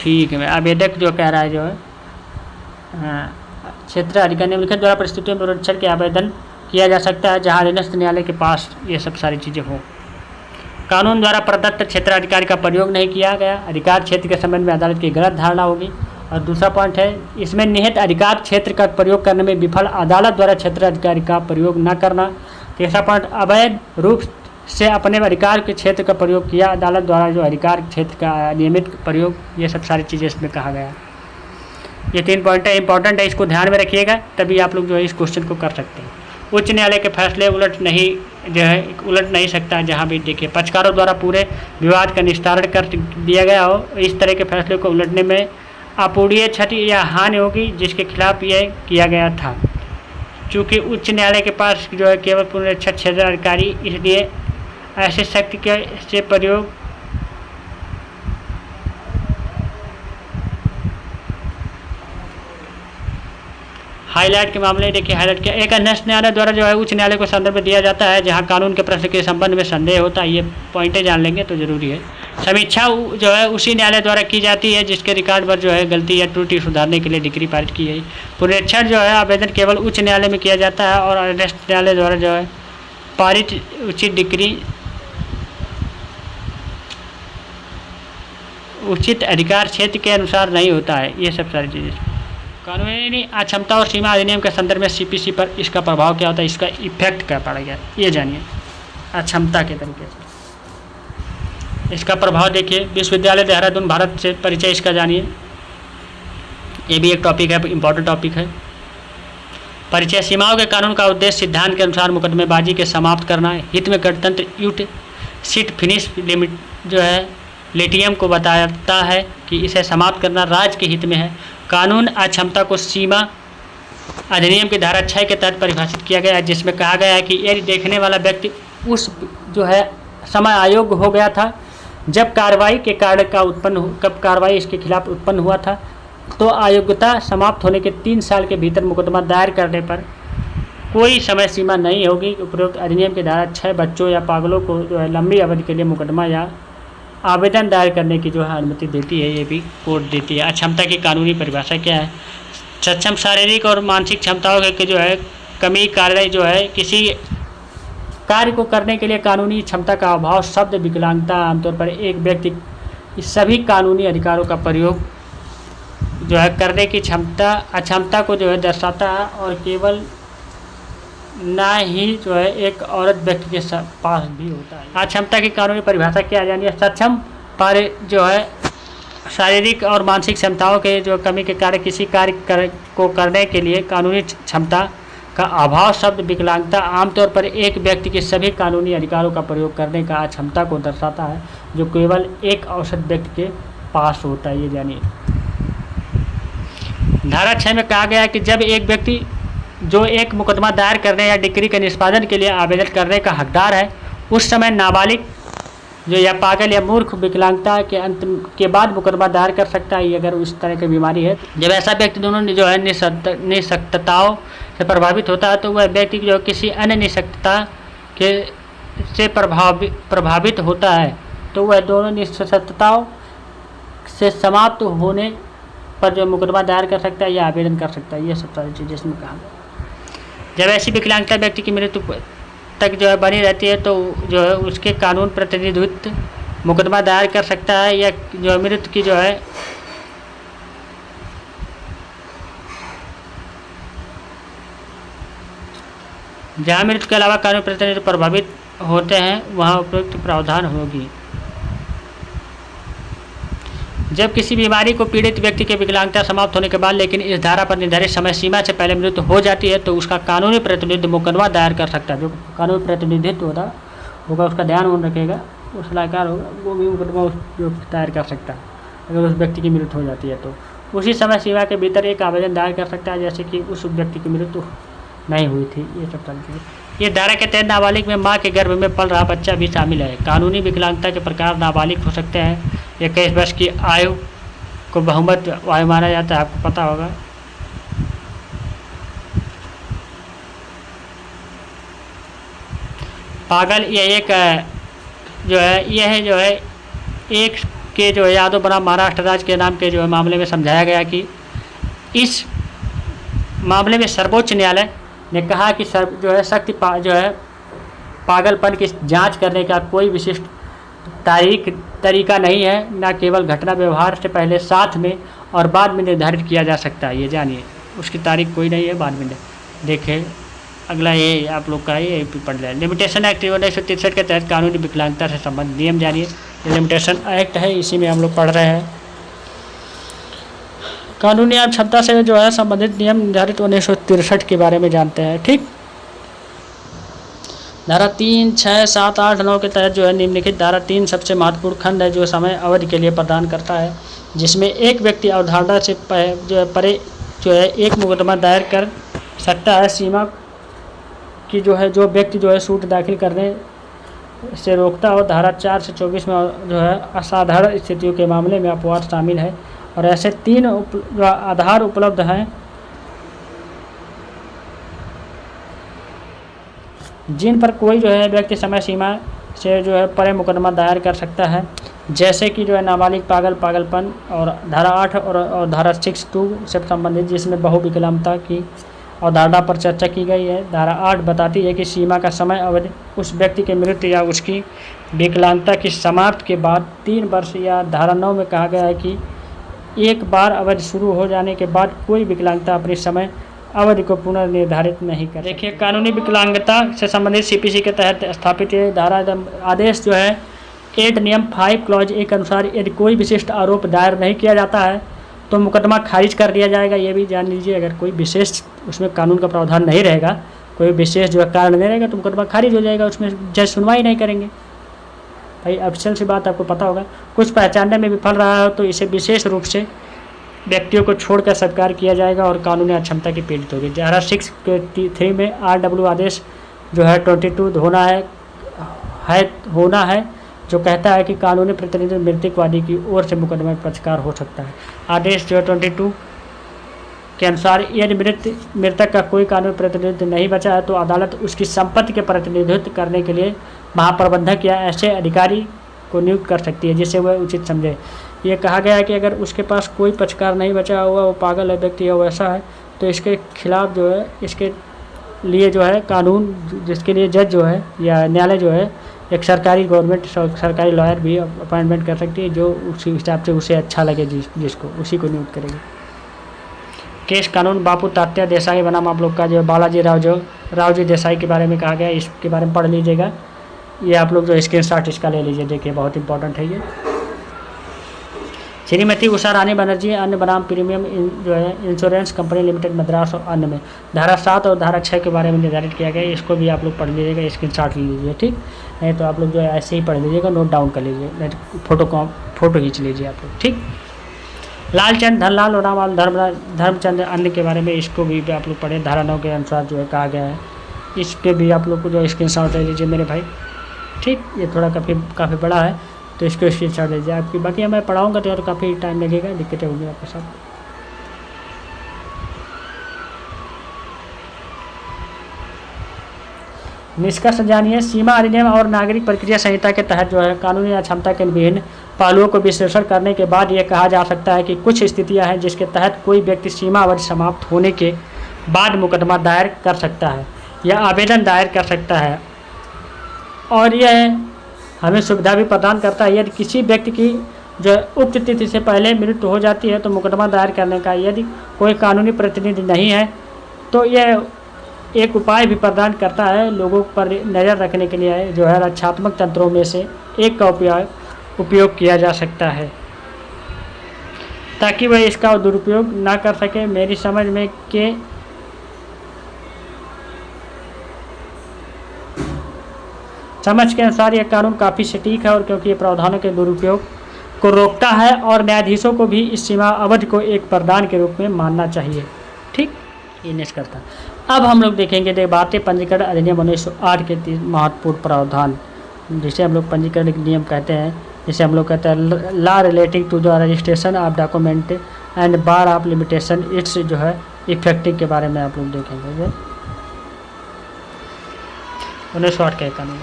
A: ठीक है। आवेदक जो कह रहा है जो है क्षेत्र अधिकारी निम्नलिखित द्वारा परिस्थितियों में पुनरीक्षण के आवेदन किया जा सकता है जहां अधीनस्थ न्यायालय के पास ये सब सारी चीज़ें हो। कानून द्वारा प्रदत्त क्षेत्राधिकार का प्रयोग नहीं किया गया, अधिकार क्षेत्र के संबंध में अदालत की गलत धारणा होगी। और दूसरा पॉइंट है, इसमें निहित अधिकार क्षेत्र का प्रयोग करने में विफल अदालत द्वारा क्षेत्राधिकारी का प्रयोग न करना। तीसरा पॉइंट, अवैध रूप से अपने अधिकार के क्षेत्र का प्रयोग किया, अदालत द्वारा जो अधिकार क्षेत्र का नियमित प्रयोग, ये सब सारी चीज़ें इसमें कहा गया। ये 3 पॉइंट है, इंपॉर्टेंट है, इसको ध्यान में रखिएगा, तभी आप लोग जो है इस क्वेश्चन को कर सकते हैं। उच्च न्यायालय के फैसले उलट नहीं सकता, जहाँ भी देखिए पक्षकारों द्वारा पूरे विवाद का निस्तारण कर दिया गया हो। इस तरह के फैसले को उलटने में अपूरणीय क्षति या हानि होगी, जिसके खिलाफ यह किया गया था। चूँकि उच्च न्यायालय के पास जो है केवल पुनरीक्षण क्षेत्र अधिकारी, इसलिए ऐसे शक्ति से प्रयोग हाईलाइट के मामले देखिए हाईलाइट किया। एक अधीनस्थ न्यायालय द्वारा जो है उच्च न्यायालय को संदर्भ दिया जाता है जहां कानून के प्रश्न के संबंध में संदेह होता है। ये पॉइंटें जान लेंगे तो जरूरी है। समीक्षा जो है उसी न्यायालय द्वारा की जाती है जिसके रिकॉर्ड पर जो है गलती या त्रुटि सुधारने के लिए डिक्री पारित की गई। पुनरीक्षण जो है आवेदन केवल उच्च न्यायालय में किया जाता है और अधीनस्थ न्यायालय द्वारा जो है पारित उचित डिक्री उचित अधिकार क्षेत्र के अनुसार नहीं होता है। ये सब सारी चीज़ें कानूनी अक्षमता और सीमा अधिनियम के संदर्भ में सीपीसी पर इसका प्रभाव क्या होता है, इसका इफेक्ट क्या पड़ेगा, ये जानिए। अक्षमता के तरीके से इसका प्रभाव देखिए। विश्वविद्यालय देहरादून भारत से परिचय इसका जानिए। ये भी एक टॉपिक है, इंपॉर्टेंट टॉपिक है। परिचय सीमाओं के कानून का उद्देश्य सिद्धांत के अनुसार मुकदमेबाजी के समाप्त करना है। हित में गणतंत्र यूट सिट फिनिश लिमिट जो है लिटियम को बताता है कि इसे समाप्त करना राज्य के हित में है। कानून अक्षमता को सीमा अधिनियम की धारा 6 के तहत परिभाषित किया गया है, जिसमें कहा गया है कि यदि देखने वाला व्यक्ति उस जो है समय अयोग्य हो गया था जब कार्रवाई के कारण कब कार्रवाई इसके खिलाफ उत्पन्न हुआ था, तो अयोग्यता समाप्त होने के 3 साल के भीतर मुकदमा दायर करने पर कोई समय सीमा नहीं होगी। उपरोक्त अधिनियम की धारा 6 बच्चों या पागलों को जो है लंबी अवधि के लिए मुकदमा या आवेदन दायर करने की जो है अनुमति देती है, ये भी कोर्ट देती है। अक्षमता की कानूनी परिभाषा क्या है? सक्षम शारीरिक और मानसिक क्षमताओं के जो है कमी कार्य जो है किसी कार्य को करने के लिए कानूनी क्षमता का अभाव। शब्द विकलांगता आमतौर पर एक व्यक्ति इस सभी कानूनी अधिकारों का प्रयोग जो है करने की अक्षमता को जो है दर्शाता है, और केवल ना ही जो है एक औरत व्यक्ति के पास भी होता है। अक्षमता की कानूनी परिभाषा क्या जानिए? सक्षम पर जो है शारीरिक और मानसिक क्षमताओं के जो कमी के कारण किसी कार्य को करने के लिए कानूनी क्षमता का अभाव। शब्द विकलांगता आमतौर पर एक व्यक्ति के सभी कानूनी अधिकारों का प्रयोग करने का अक्षमता को दर्शाता है, जो केवल एक औसत व्यक्ति के पास होता है, ये जानिए। धारा 6 में कहा गया है कि जब एक व्यक्ति जो एक मुकदमा दायर करने या डिक्री के निष्पादन के लिए आवेदन करने का हकदार है, उस समय नाबालिग जो या पागल या मूर्ख विकलांगता के अंत के बाद मुकदमा दायर कर सकता है, अगर उस तरह की बीमारी है। जब ऐसा व्यक्ति दोनों जो है निःशक्तताओं से प्रभावित होता है, तो वह व्यक्ति जो किसी अन्य निःशक्तता के से प्रभावित होता है, तो वह दोनों निःशक्तताओं से समाप्त होने पर जो मुकदमा दायर कर सकता है या आवेदन कर सकता है। ये सब सारी चीज़ें इसमें कहा। जब ऐसी विकलांगता व्यक्ति की मृत्यु तक जो है बनी रहती है, तो जो है उसके कानून प्रतिनिधित्व मुकदमा दायर कर सकता है, या जो मृत्यु की जो है जहाँ मृत्यु के अलावा कानून प्रतिनिधित्व प्रभावित होते हैं, वहाँ उपयुक्त प्रावधान होगी। जब किसी बीमारी को पीड़ित व्यक्ति के विकलांगता समाप्त होने के बाद लेकिन इस धारा पर निर्धारित समय सीमा से पहले मृत्यु हो जाती है, तो उसका कानूनी प्रतिनिधित्व मुकदमा दायर कर सकता है। जो कानूनी प्रतिनिधित्व होगा उसका ध्यान रखेगा, उस सलाहकार होगा, वो भी मुकदमा जो दायर कर सकता है अगर उस व्यक्ति की मृत्यु हो जाती है। तो उसी समय सीमा के भीतर एक आवेदन दायर कर सकता है, जैसे कि उस व्यक्ति की मृत्यु नहीं हुई थी। ये सब सारी चीज़ें ये धारा के तहत नाबालिग में माँ के गर्भ में पल रहा बच्चा भी शामिल है। कानूनी विकलांगता के प्रकार नाबालिग हो सकते हैं। 21 वर्ष की आयु को बहुमत आयु माना जाता है, आपको पता होगा। पागल यह एक जो है यह जो है एक के जो है यादव बनाम महाराष्ट्र राज्य के नाम के जो है मामले में समझाया गया कि इस मामले में सर्वोच्च न्यायालय ने कहा कि जो है जो है पागलपन की जांच करने का कोई विशिष्ट तरीका नहीं है, न केवल घटना व्यवहार से पहले, साथ में और बाद में निर्धारित किया जा सकता है। ये जानिए, उसकी तारीख कोई नहीं है, बाद में देखें। अगला ये आप लोग का ये पढ़ लें। लिमिटेशन एक्ट 1963 के तहत कानूनी विकलांगता से संबंधित नियम जानिए। ये लिमिटेशन एक्ट है, इसी में हम लोग पढ़ रहे हैं। कानूनी और क्षमता से जो है संबंधित नियम निर्धारित 1963 के बारे में जानते हैं। ठीक, धारा 3, 6, 7, 8, 9 के तहत जो है निम्नलिखित धारा 3 सबसे महत्वपूर्ण खंड है, जो समय अवधि के लिए प्रदान करता है, जिसमें एक व्यक्ति अवधारणा से जो है परे जो है एक मुकदमा दायर कर सकता है। सीमा की जो है जो व्यक्ति जो है सूट दाखिल करने से रोकता हो। धारा 4 से 24 में जो है असाधारण स्थितियों के मामले में अपवाद शामिल है, और ऐसे 3 जो आधार उपलब्ध हैं जिन पर कोई जो है व्यक्ति समय सीमा से जो है परे मुकदमा दायर कर सकता है, जैसे कि जो है नाबालिग, पागलपन, और धारा 8 और धारा 6(2) से संबंधित, जिसमें बहुविकलांगता की अवधारणा पर चर्चा की गई है। धारा 8 बताती है कि सीमा का समय अवधि उस व्यक्ति की मृत्यु या उसकी विकलांगता की समाप्ति के बाद 3 वर्ष, या धारा 9 में कहा गया है कि एक बार अवधि शुरू हो जाने के बाद कोई विकलांगता अपनी समय अवधि को पुनर्निर्धारित नहीं करे। देखिए, कानूनी विकलांगता से संबंधित सीपीसी के तहत स्थापित धारा आदेश जो है 8 नियम 5 क्लॉज 1 के अनुसार यदि कोई विशिष्ट आरोप दायर नहीं किया जाता है तो मुकदमा खारिज कर दिया जाएगा। ये भी जान लीजिए, अगर कोई विशेष उसमें कानून का प्रावधान नहीं रहेगा, कोई विशेष जो है कारण नहीं रहेगा, तो मुकदमा खारिज हो जाएगा, उसमें जज सुनवाई नहीं करेंगे। भाई अफसल सी बात आपको पता होगा। कुछ पहचानने में विफल रहा हो तो इसे विशेष रूप से व्यक्तियों को छोड़कर स्वीकार किया जाएगा और कानूनी अक्षमता की पीड़ित होगी। धारा 6 के 3 में RW आदेश जो है 22 होना है जो कहता है कि कानूनी प्रतिनिधि मृतकवादी की ओर से मुकदमे में पक्षकार हो सकता है। आदेश 022 के अनुसार यदि मृतक का कोई कानूनी प्रतिनिधित्व नहीं बचा है तो अदालत उसकी संपत्ति के प्रतिनिधित्व करने के लिए महाप्रबंधक या ऐसे अधिकारी को नियुक्त कर सकती है जिसे वह उचित समझे। ये कहा गया है कि अगर उसके पास कोई पक्षकार नहीं बचा हुआ, वो पागल है व्यक्ति या वैसा है, तो इसके खिलाफ जो है, इसके लिए जो है कानून, जिसके लिए जज जो है या न्यायालय जो है एक सरकारी लॉयर भी अपॉइंटमेंट कर सकती है, जो उसी हिसाब से उसे अच्छा लगे, जिसको उसी को नियुक्त करेगी। केस कानून बापू तात्या देसाई बनाम आप लोग का जो बालाजी रावजी देसाई के बारे में कहा गया, इसके बारे में पढ़ लीजिएगा। ये आप लोग जो स्क्रीनशॉट इसका ले लीजिए, देखिए बहुत इंपॉर्टेंट है ये। श्रीमती उषा रानी बनर्जी अन्य बनाम प्रीमियम जो है इंश्योरेंस कंपनी लिमिटेड मद्रास और अन्य में धारा 7 और धारा 6 के बारे में निर्धारित किया गया है। इसको भी आप लोग पढ़ लीजिएगा, स्क्रीनशॉट ले लीजिए, ठीक नहीं तो आप लोग जो है ऐसे ही पढ़ लीजिएगा, नोट डाउन कर लीजिए, फोटो खींच लीजिए आप लोग, ठीक। लालचंद धनलाल और धर्मचंद अन्य के बारे में, इसको भी आप लोग पढ़े, धारा 9 के अनुसार जो है कहा गया है। इसके भी आप लोग को जो स्क्रीनशॉट ले लीजिए मेरे भाई, ठीक। ये थोड़ा काफ़ी बड़ा है तो इसको स्क्रीनशॉट ले लीजिए आपकी। बाकी मैं पढ़ाऊँगा तो यार काफ़ी टाइम लगेगा, दिक्कतें होंगी आपके साथ। निष्कर्ष जानिए। सीमा अधिनियम और नागरिक प्रक्रिया संहिता के तहत जो है कानूनी अक्षमता के विभिन्न पहलुओं को विश्लेषण करने के बाद यह कहा जा सकता है कि कुछ स्थितियां हैं जिसके तहत कोई व्यक्ति सीमा अवधि समाप्त होने के बाद मुकदमा दायर कर सकता है या आवेदन दायर कर सकता है, और यह हमें सुविधा भी प्रदान करता है। यदि किसी व्यक्ति की जो उक्त तिथि से पहले मृत्यु हो जाती है तो मुकदमा दायर करने का यदि कोई कानूनी प्रतिनिधि नहीं है तो यह एक उपाय भी प्रदान करता है। लोगों पर नज़र रखने के लिए जो है रक्षात्मक तंत्रों में से एक का उपयोग किया जा सकता है ताकि वह इसका दुरुपयोग ना कर सके। मेरी समझ में के अनुसार यह कानून काफ़ी सटीक है, और क्योंकि ये प्रावधानों के दुरुपयोग को रोकता है और न्यायाधीशों को भी इस सीमा अवधि को एक वरदान के रूप में मानना चाहिए, ठीक। ये निष्कर्ष था। अब हम लोग देखेंगे भारतीय पंजीकरण अधिनियम 1908 के 3 महत्वपूर्ण प्रावधान, जिसे हम लोग पंजीकरण नियम कहते हैं, जिसे हम लोग कहते हैं law relating to the registration of document and bar of limitation it's जो है इफेक्टिव के बारे में आप लोग देखेंगे। 1908 का कानून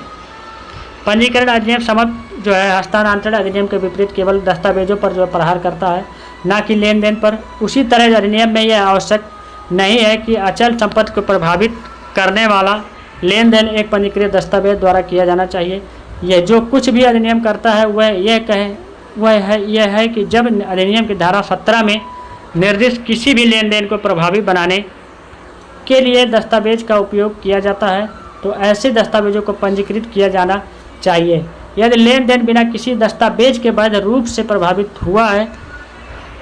A: पंजीकरण अधिनियम समग्र जो है हस्तांतरण अधिनियम के विपरीत केवल दस्तावेजों पर जो प्रहार करता है, न कि लेन देन पर। उसी तरह अधिनियम में यह आवश्यक नहीं है कि अचल संपत्ति को प्रभावित करने वाला लेन देन एक पंजीकृत दस्तावेज द्वारा किया जाना चाहिए। यह जो कुछ भी अधिनियम करता है यह है कि जब अधिनियम की धारा 17 में निर्दिष्ट किसी भी लेन देन को प्रभावी बनाने के लिए दस्तावेज का उपयोग किया जाता है तो ऐसे दस्तावेजों को पंजीकृत किया जाना चाहिए। यदि लेन देन बिना किसी दस्तावेज के वैध रूप से प्रभावित हुआ है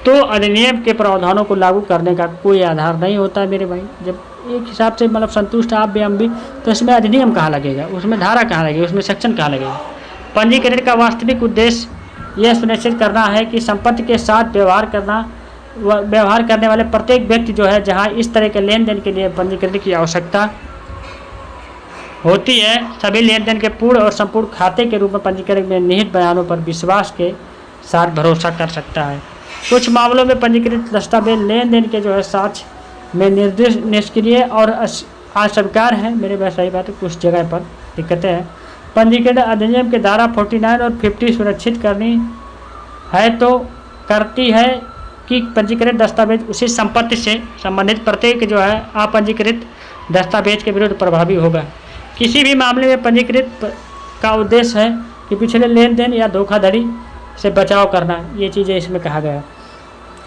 A: तो अधिनियम के प्रावधानों को लागू करने का कोई आधार नहीं होता है मेरे भाई। जब एक हिसाब से मतलब संतुष्ट आप भी हम भी, तो इसमें अधिनियम कहाँ लगेगा, उसमें धारा कहाँ लगेगी, उसमें सेक्शन कहाँ लगेगा। पंजीकरण का वास्तविक उद्देश्य यह सुनिश्चित करना है कि संपत्ति के साथ व्यवहार करने वाले प्रत्येक व्यक्ति जो है जहाँ इस तरह के लेन देन के लिए पंजीकरण की आवश्यकता होती है, सभी लेन देन के पूर्ण और संपूर्ण खाते के रूप में पंजीकरण में निहित बयानों पर विश्वास के साथ भरोसा कर सकता है। कुछ मामलों में पंजीकृत दस्तावेज लेन देन के जो है साक्ष्य में निर्दिष्ट निष्क्रिय और अस्वीकार है मेरे पास, सही बात है, कुछ जगह पर दिक्कतें हैं। पंजीकरण अधिनियम के धारा 49 और 50 सुरक्षित करनी है तो करती है कि पंजीकृत दस्तावेज उसी संपत्ति से संबंधित प्रत्येक जो है अपंजीकृत दस्तावेज के विरुद्ध प्रभावी होगा। किसी भी मामले में पंजीकृत का उद्देश्य है कि पिछले लेन देन या धोखाधड़ी से बचाव करना, ये चीज़ें इसमें कहा गया है।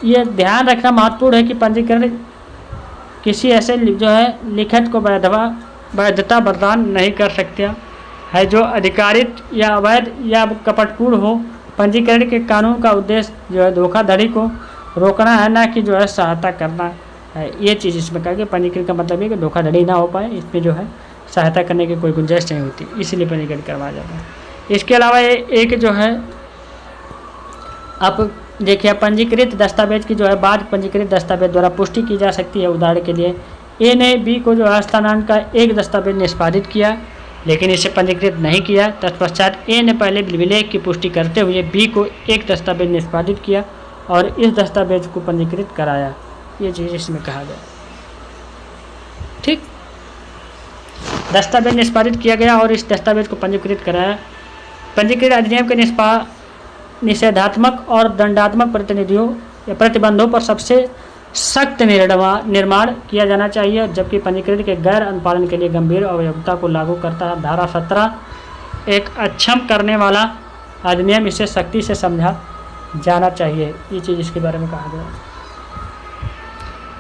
A: ये ध्यान रखना महत्वपूर्ण है कि पंजीकरण किसी ऐसे जो है लिखित को वैधता प्रदान नहीं कर सकता है जो अधिकारित या अवैध या कपटपूर्ण हो। पंजीकरण के कानून का उद्देश्य जो है धोखाधड़ी को रोकना है, ना कि जो है सहायता करना है। ये चीज़ इसमें कहा कि पंजीकरण का मतलब है कि धोखाधड़ी ना हो पाए, इसमें जो है सहायता करने की कोई गुंजाइश नहीं होती, इसलिए पंजीकरण करवाया जाता है। इसके अलावा एक जो है आप देखिए पंजीकृत दस्तावेज की जो है बाद पंजीकृत दस्तावेज द्वारा पुष्टि की जा सकती है। उदाहरण के लिए ए ने बी को जो है हस्तांतरण का एक दस्तावेज निष्पादित किया लेकिन इसे पंजीकृत नहीं किया। तत्पश्चात ए ने पहले विलेख की पुष्टि करते हुए बी को एक दस्तावेज निष्पादित किया और इस दस्तावेज को पंजीकृत कराया। ये चीज़ इसमें कहा गया। ठीक, दस्तावेज निष्पादित किया गया और इस दस्तावेज को पंजीकृत कराया। पंजीकृत अधिनियम के निषेधात्मक और दंडात्मक प्रतिबंधों पर सबसे सख्त निर्माण किया जाना चाहिए, जबकि पंजीकृत के गैर अनुपालन के लिए गंभीर अवैधता को लागू करता है। धारा 17 एक अक्षम करने वाला अधिनियम, इसे सख्ती से समझा जाना चाहिए। ये चीज़ इसके बारे में कहा गया।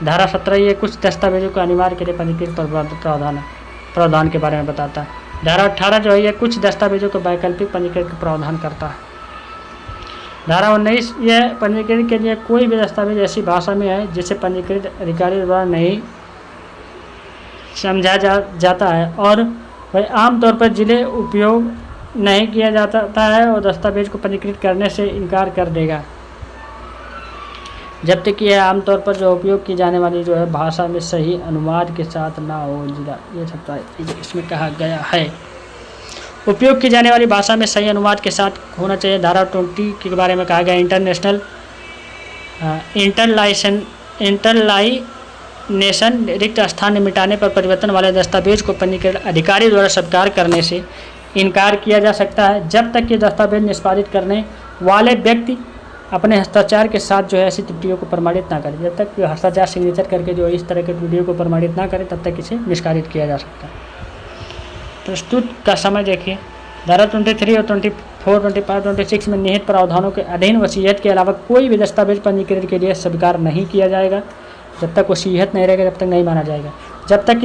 A: धारा 17 ये कुछ दस्तावेजों को अनिवार्य के लिए पंजीकृत प्रावधान के बारे में बताता है। धारा 18 जो है ये कुछ दस्तावेजों को वैकल्पिक पंजीकृत का प्रावधान करता है। धारा 19 यह पंजीकृत के लिए कोई भी दस्तावेज ऐसी भाषा में है जिसे पंजीकृत अधिकारी द्वारा नहीं समझा जाता है और वह आमतौर पर जिले उपयोग नहीं किया जाता है और दस्तावेज को पंजीकृत करने से इनकार कर देगा, जब तक कि यह आमतौर पर जो उपयोग की जाने वाली जो है भाषा में सही अनुवाद के साथ ना हो। ये सब इसमें कहा गया है। उपयोग की जाने वाली भाषा में सही अनुवाद के साथ होना चाहिए। धारा 20 के बारे में कहा गया इंटरलाइनेशन रिक्त स्थान मिटाने पर परिवर्तन वाले दस्तावेज को पंजीकृत अधिकारी द्वारा स्वीकार करने से इनकार किया जा सकता है, जब तक कि दस्तावेज निष्पादित करने वाले व्यक्ति अपने हस्ताक्षर के साथ जो है ऐसी त्रुटियों को प्रमाणित ना करे। जब तक कि हस्ताक्षर सिग्नेचर करके जो इस तरह के त्रुटियों को प्रमाणित ना करे तब तक इसे निष्कासित किया जा सकता है। प्रस्तुत का समय देखिए। धारा 23 और 24, 25, 26 में निहित प्रावधानों के अधीन वसीयत के अलावा कोई भी दस्तावेज पंजीकृत के लिए स्वीकार नहीं किया जाएगा। जब तक वसीयत नहीं रहेगा जब तक नहीं माना जाएगा। जब तक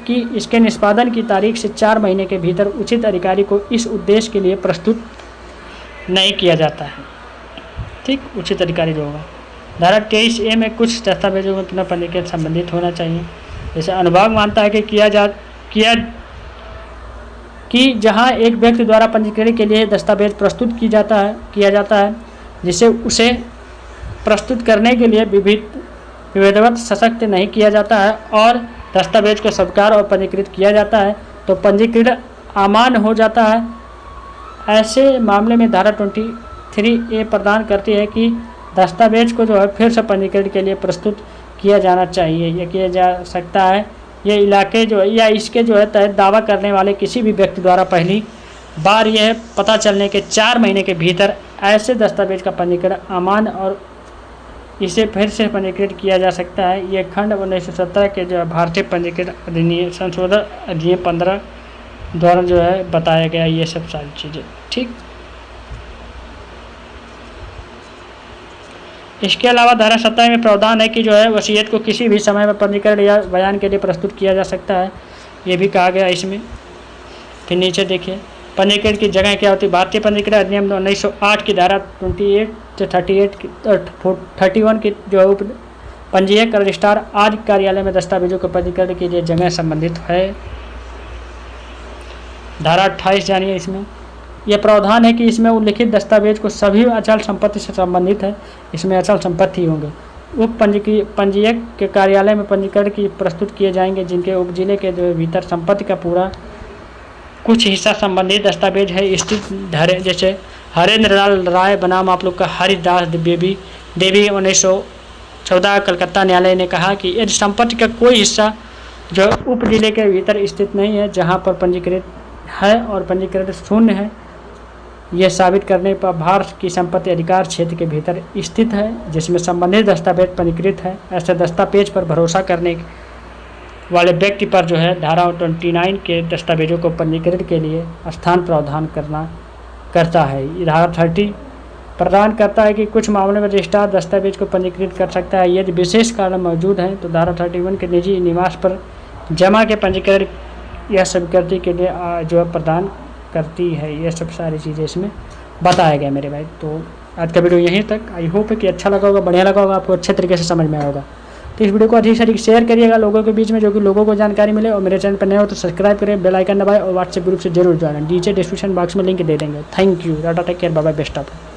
A: कि इसके निष्पादन की तारीख से 4 महीने के भीतर उचित अधिकारी को इस उद्देश्य के लिए प्रस्तुत नहीं किया जाता है। ठीक, उचित अधिकारी जो होगा। धारा 23A में कुछ दस्तावेजों में पुनः पंजीकृत संबंधित होना चाहिए। जैसे अनुभाग मानता है कि जहां एक व्यक्ति द्वारा पंजीकरण के लिए दस्तावेज प्रस्तुत किया जाता है जिसे उसे प्रस्तुत करने के लिए विधिवत सशक्त नहीं किया जाता है और दस्तावेज को स्वीकार और पंजीकृत किया जाता है तो पंजीकरण अमान्य हो जाता है। ऐसे मामले में धारा 23A प्रदान करती है कि दस्तावेज को जो है फिर से पंजीकरण के लिए प्रस्तुत किया जाना चाहिए। यह किया जा सकता है ये इलाके जो या इसके जो है तहत दावा करने वाले किसी भी व्यक्ति द्वारा पहली बार यह पता चलने के 4 महीने के भीतर ऐसे दस्तावेज का पंजीकरण अमान्य और इसे फिर से पंजीकृत किया जा सकता है। यह खंड 1970 के जो भारतीय पंजीकरण अधिनियम संशोधन अधिनियम 15 द्वारा जो है बताया गया ये सब सारी चीज़ें। ठीक, इसके अलावा धारा 27 में प्रावधान है कि जो है वसीयत को किसी भी समय में पंजीकरण या बयान के लिए प्रस्तुत किया जा सकता है। ये भी कहा गया इसमें। फिर नीचे देखिए पंजीकरण की जगह क्या होती है। भारतीय पंजीकरण अधिनियम 1908 की धारा 28 से 31 की जो है पंजीयक रजिस्ट्रार आदि कार्यालय में दस्तावेजों के पंजीकरण के लिए जगह संबंधित है। धारा 28 जानिए इसमें यह प्रावधान है कि इसमें उल्लिखित दस्तावेज को सभी अचल संपत्ति से संबंधित है। इसमें अचल संपत्ति होंगे। उप पंजीयक के कार्यालय में पंजीकरण की प्रस्तुत किए जाएंगे जिनके उप जिले के भीतर संपत्ति का पूरा कुछ हिस्सा संबंधित दस्तावेज है स्थित। जैसे हरेंद्र लाल राय बनाम आप लोग का हरिदास देवी 1914 कलकत्ता न्यायालय ने कहा कि यदि संपत्ति का कोई हिस्सा जो उप जिले के भीतर स्थित नहीं है जहां पर पंजीकृत है और पंजीकृत शून्य है, यह साबित करने पर बाहर की संपत्ति अधिकार क्षेत्र के भीतर स्थित है जिसमें संबंधित दस्तावेज पंजीकृत है, ऐसे दस्तावेज पर भरोसा करने वाले व्यक्ति पर जो है धारा 29 के दस्तावेजों को पंजीकृत के लिए स्थान प्रावधान करता है। धारा 30 प्रदान करता है कि कुछ मामलों में रजिस्ट्रार दस्तावेज को पंजीकृत कर सकता है यदि विशेष कारण मौजूद हैं। तो धारा 31 के निजी निवास पर जमा के पंजीकरण यह स्वीकृति के लिए जो है प्रदान करती है। ये सब सारी चीज़ें इसमें बताया गया मेरे भाई। तो आज का वीडियो यहीं तक। आई होप कि अच्छा लगा होगा, बढ़िया लगा होगा, आपको अच्छे तरीके से समझ में आया होगा। तो इस वीडियो को अधिक से अधिक शेयर करिएगा लोगों के बीच में जो कि लोगों को जानकारी मिले। और मेरे चैनल पर नए हो तो सब्सक्राइब करें, बेल आइकन दबाएं और व्हाट्सएप ग्रुप से जरूर ज्वाइन। नीचे डिस्क्रिप्शन बॉक्स में लिंक दे देंगे। Thank you, tata, take care, bye bye, best of.